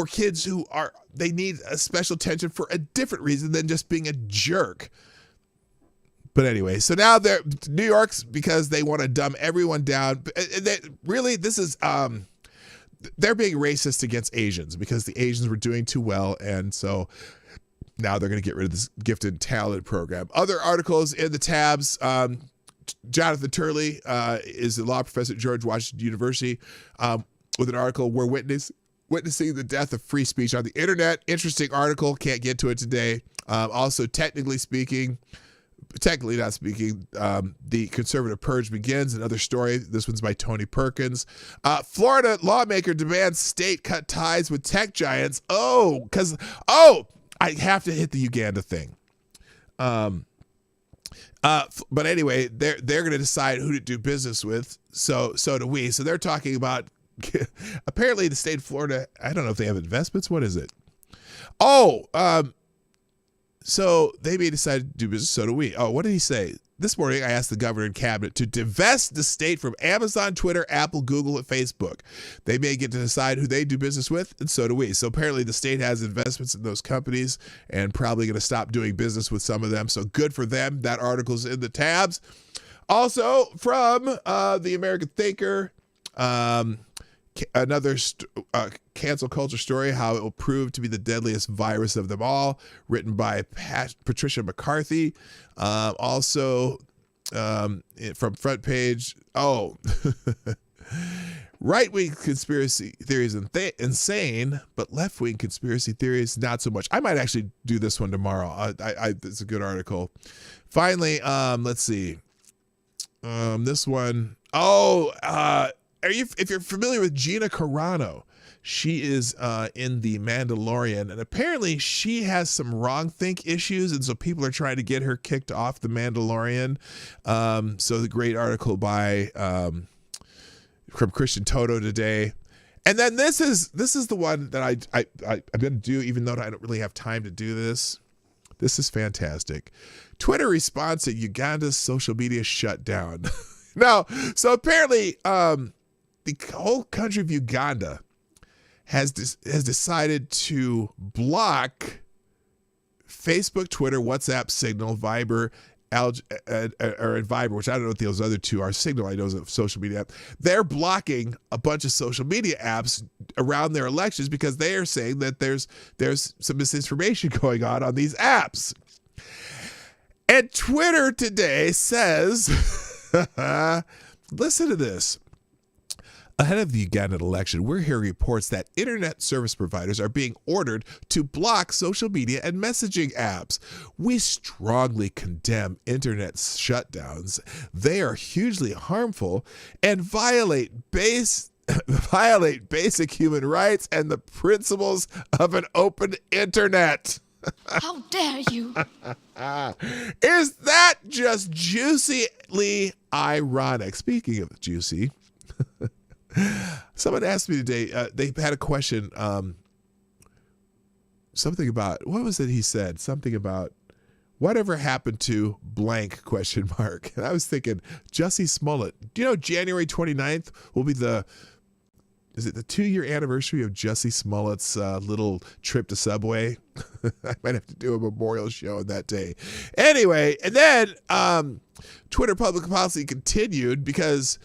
kids who they need a special attention for a different reason than just being a jerk. But anyway, so now New York's, because they want to dumb everyone down. This is, they're being racist against Asians because the Asians were doing too well. And so now they're going to get rid of this gifted and talented program. Other articles in the tabs, Jonathan Turley is a law professor at George Washington University with an article, "We're witnessing the death of free speech on the internet." Interesting article. Can't get to it today. Also, technically not speaking, the conservative purge begins. Another story. This one's by Tony Perkins. Florida lawmaker demands state cut ties with tech giants. I have to hit the Uganda thing. But anyway, they're going to decide who to do business with. So do we. So they're talking about apparently the state of Florida. I don't know if they have investments. What is it? So they may decide to do business. So do we. What did he say? This morning, I asked the governor and cabinet to divest the state from Amazon, Twitter, Apple, Google, and Facebook. They may get to decide who they do business with, and so do we. So apparently the state has investments in those companies and probably going to stop doing business with some of them. So good for them. That article's in the tabs. Also from the American Thinker, another cancel culture story, how it will prove to be the deadliest virus of them all, written by Patricia McCarthy. Also from Front Page, right-wing conspiracy theories insane, but left-wing conspiracy theories not so much. I might actually do this one tomorrow. It's a good article. Finally, let's see. This one. If you're familiar with Gina Carano, she is in The Mandalorian, and apparently she has some wrong-think issues, and so people are trying to get her kicked off The Mandalorian. So the great article from Christian Toto today. And then this is the one that I'm going to do, even though I don't really have time to do this. This is fantastic. Twitter response to Uganda's social media shutdown. Now, so apparently the whole country of Uganda has decided to block Facebook, Twitter, WhatsApp, Signal, Viber, Viber, which I don't know what those other two are. Signal, I know, is a social media app. They're blocking a bunch of social media apps around their elections because they are saying that there's some misinformation going on these apps. And Twitter today says, listen to this. Ahead of the Ugandan election, we're hearing reports that internet service providers are being ordered to block social media and messaging apps. We strongly condemn internet shutdowns. They are hugely harmful and violate basic human rights and the principles of an open internet. How dare you? Is that just juicily ironic? Speaking of juicy, someone asked me today, they had a question, something about, what was it he said? Something about, whatever happened to blank, question mark. And I was thinking, Jussie Smollett. Do you know January 29th will be the 2-year anniversary of Jussie Smollett's little trip to Subway? I might have to do a memorial show on that day. Anyway, and then Twitter public policy continued because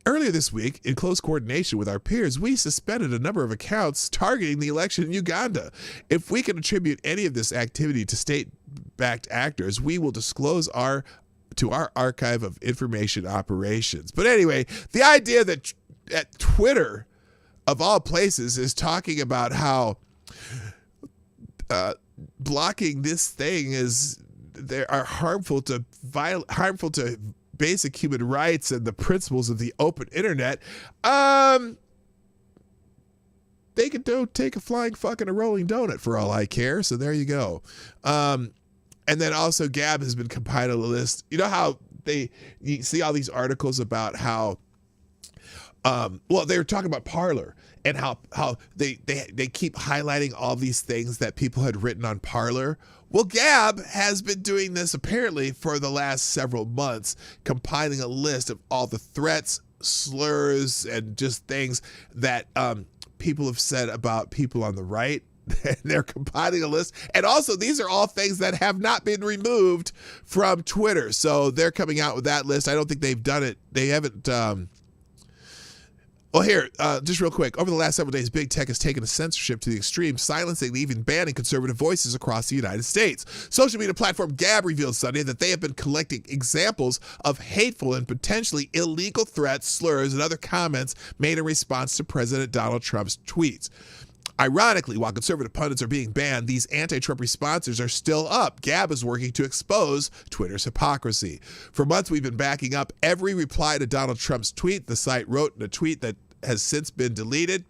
earlier this week, in close coordination with our peers, we suspended a number of accounts targeting the election in Uganda. If we can attribute any of this activity to state-backed actors, we will disclose to our archive of information operations. But anyway, the idea that Twitter, of all places, is talking about how blocking this thing they are harmful to basic human rights and the principles of the open internet. They could take a flying fucking a rolling donut for all I care. So there you go. And then also Gab has been compiling a list. You know how you see all these articles about how, they were talking about Parler and how they keep highlighting all these things that people had written on Parler. Well, Gab has been doing this apparently for the last several months, compiling a list of all the threats, slurs, and just things that people have said about people on the right. And they're compiling a list. And also, these are all things that have not been removed from Twitter. So they're coming out with that list. I don't think they've done it. They haven't. Well, here, just real quick. Over the last several days, big tech has taken a censorship to the extreme, silencing and even banning conservative voices across the United States. Social media platform Gab revealed Sunday that they have been collecting examples of hateful and potentially illegal threats, slurs, and other comments made in response to President Donald Trump's tweets. Ironically, while conservative pundits are being banned, these anti-Trump responses are still up. Gab is working to expose Twitter's hypocrisy. For months, we've been backing up every reply to Donald Trump's tweet. The site wrote in a tweet that has since been deleted.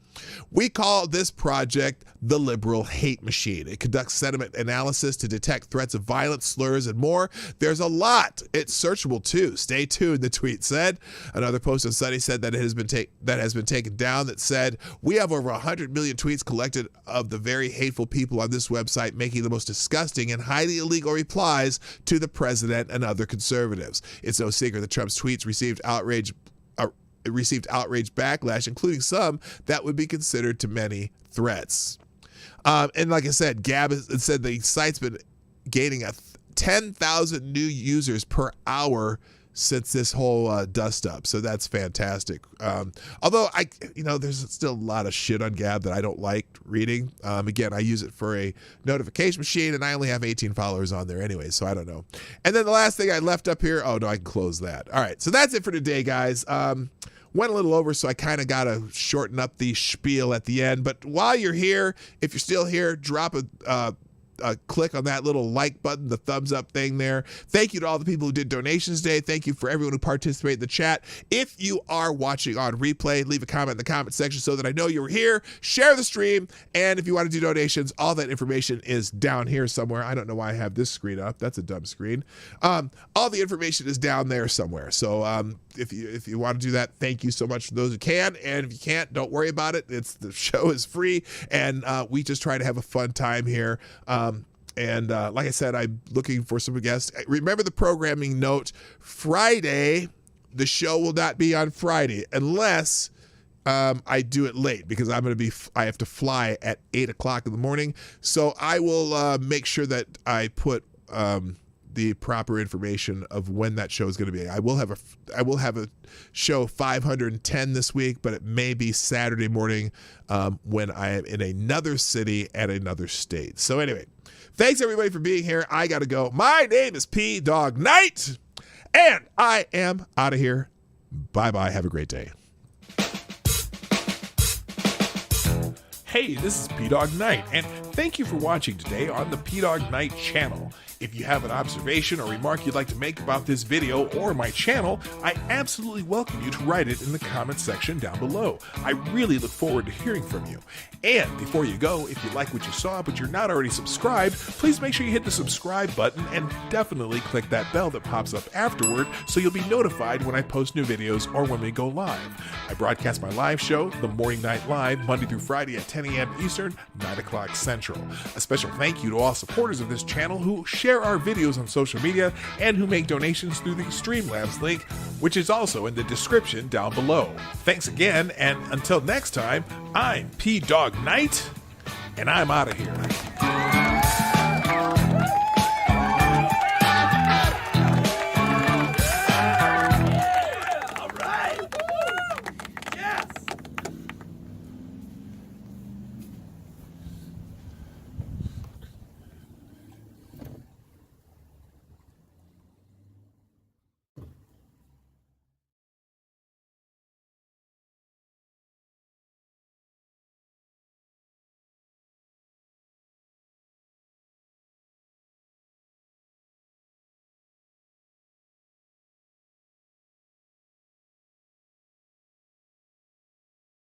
We call this project the Liberal Hate Machine. It conducts sentiment analysis to detect threats of violence, slurs, and more. There's a lot. It's searchable too. Stay tuned, the tweet said. Another post on Sunday said that it has been taken down that said, we have over 100 million tweets collected of the very hateful people on this website making the most disgusting and highly illegal replies to the president and other conservatives. It's no secret that Trump's tweets received outrage backlash, including some that would be considered to many threats. And like I said, Gab has said the site's been gaining 10,000 new users per hour since this whole dust up. So that's fantastic. Although there's still a lot of shit on Gab that I don't like reading. Again, I use it for a notification machine and I only have 18 followers on there anyway, so I don't know. And then the last thing I left up here, oh no, I can close that. All right, so that's it for today, guys. Went a little over, so I kind of got to shorten up the spiel at the end. But while you're here, if you're still here, drop a click on that little like button, the thumbs up thing there. Thank you to all the people who did donations today. Thank you for everyone who participated in the chat. If you are watching on replay, leave a comment in the comment section so that I know you were here. Share the stream. And if you want to do donations, all that information is down here somewhere. I don't know why I have this screen up. That's a dumb screen. All the information is down there somewhere. So if you want to do that, thank you so much for those who can. And if you can't, don't worry about it. The show is free. And we just try to have a fun time here. And like I said, I'm looking for some guests. Remember the programming note. Friday, the show will not be on Friday unless I do it late because I have to fly at 8 o'clock in the morning. So I will make sure that I put the proper information of when that show is going to be. I will have a show 510 this week, but it may be Saturday morning when I am in another city and another state. So anyway, thanks everybody for being here. I got to go. My name is PDawgKnight, and I am out of here. Bye-bye. Have a great day. Hey, this is PDawgKnight, and thank you for watching today on the PDawgKnight channel. If you have an observation or remark you'd like to make about this video or my channel, I absolutely welcome you to write it in the comment section down below. I really look forward to hearing from you. And before you go, if you like what you saw but you're not already subscribed, please make sure you hit the subscribe button and definitely click that bell that pops up afterward so you'll be notified when I post new videos or when we go live. I broadcast my live show, The Morning Night Live, Monday through Friday at 10 a.m. Eastern, 9 o'clock Central. A special thank you to all supporters of this channel who share our videos on social media and who make donations through the Streamlabs link, which is also in the description down below. Thanks again, and until next time, I'm PDawgKnight, and I'm out of here.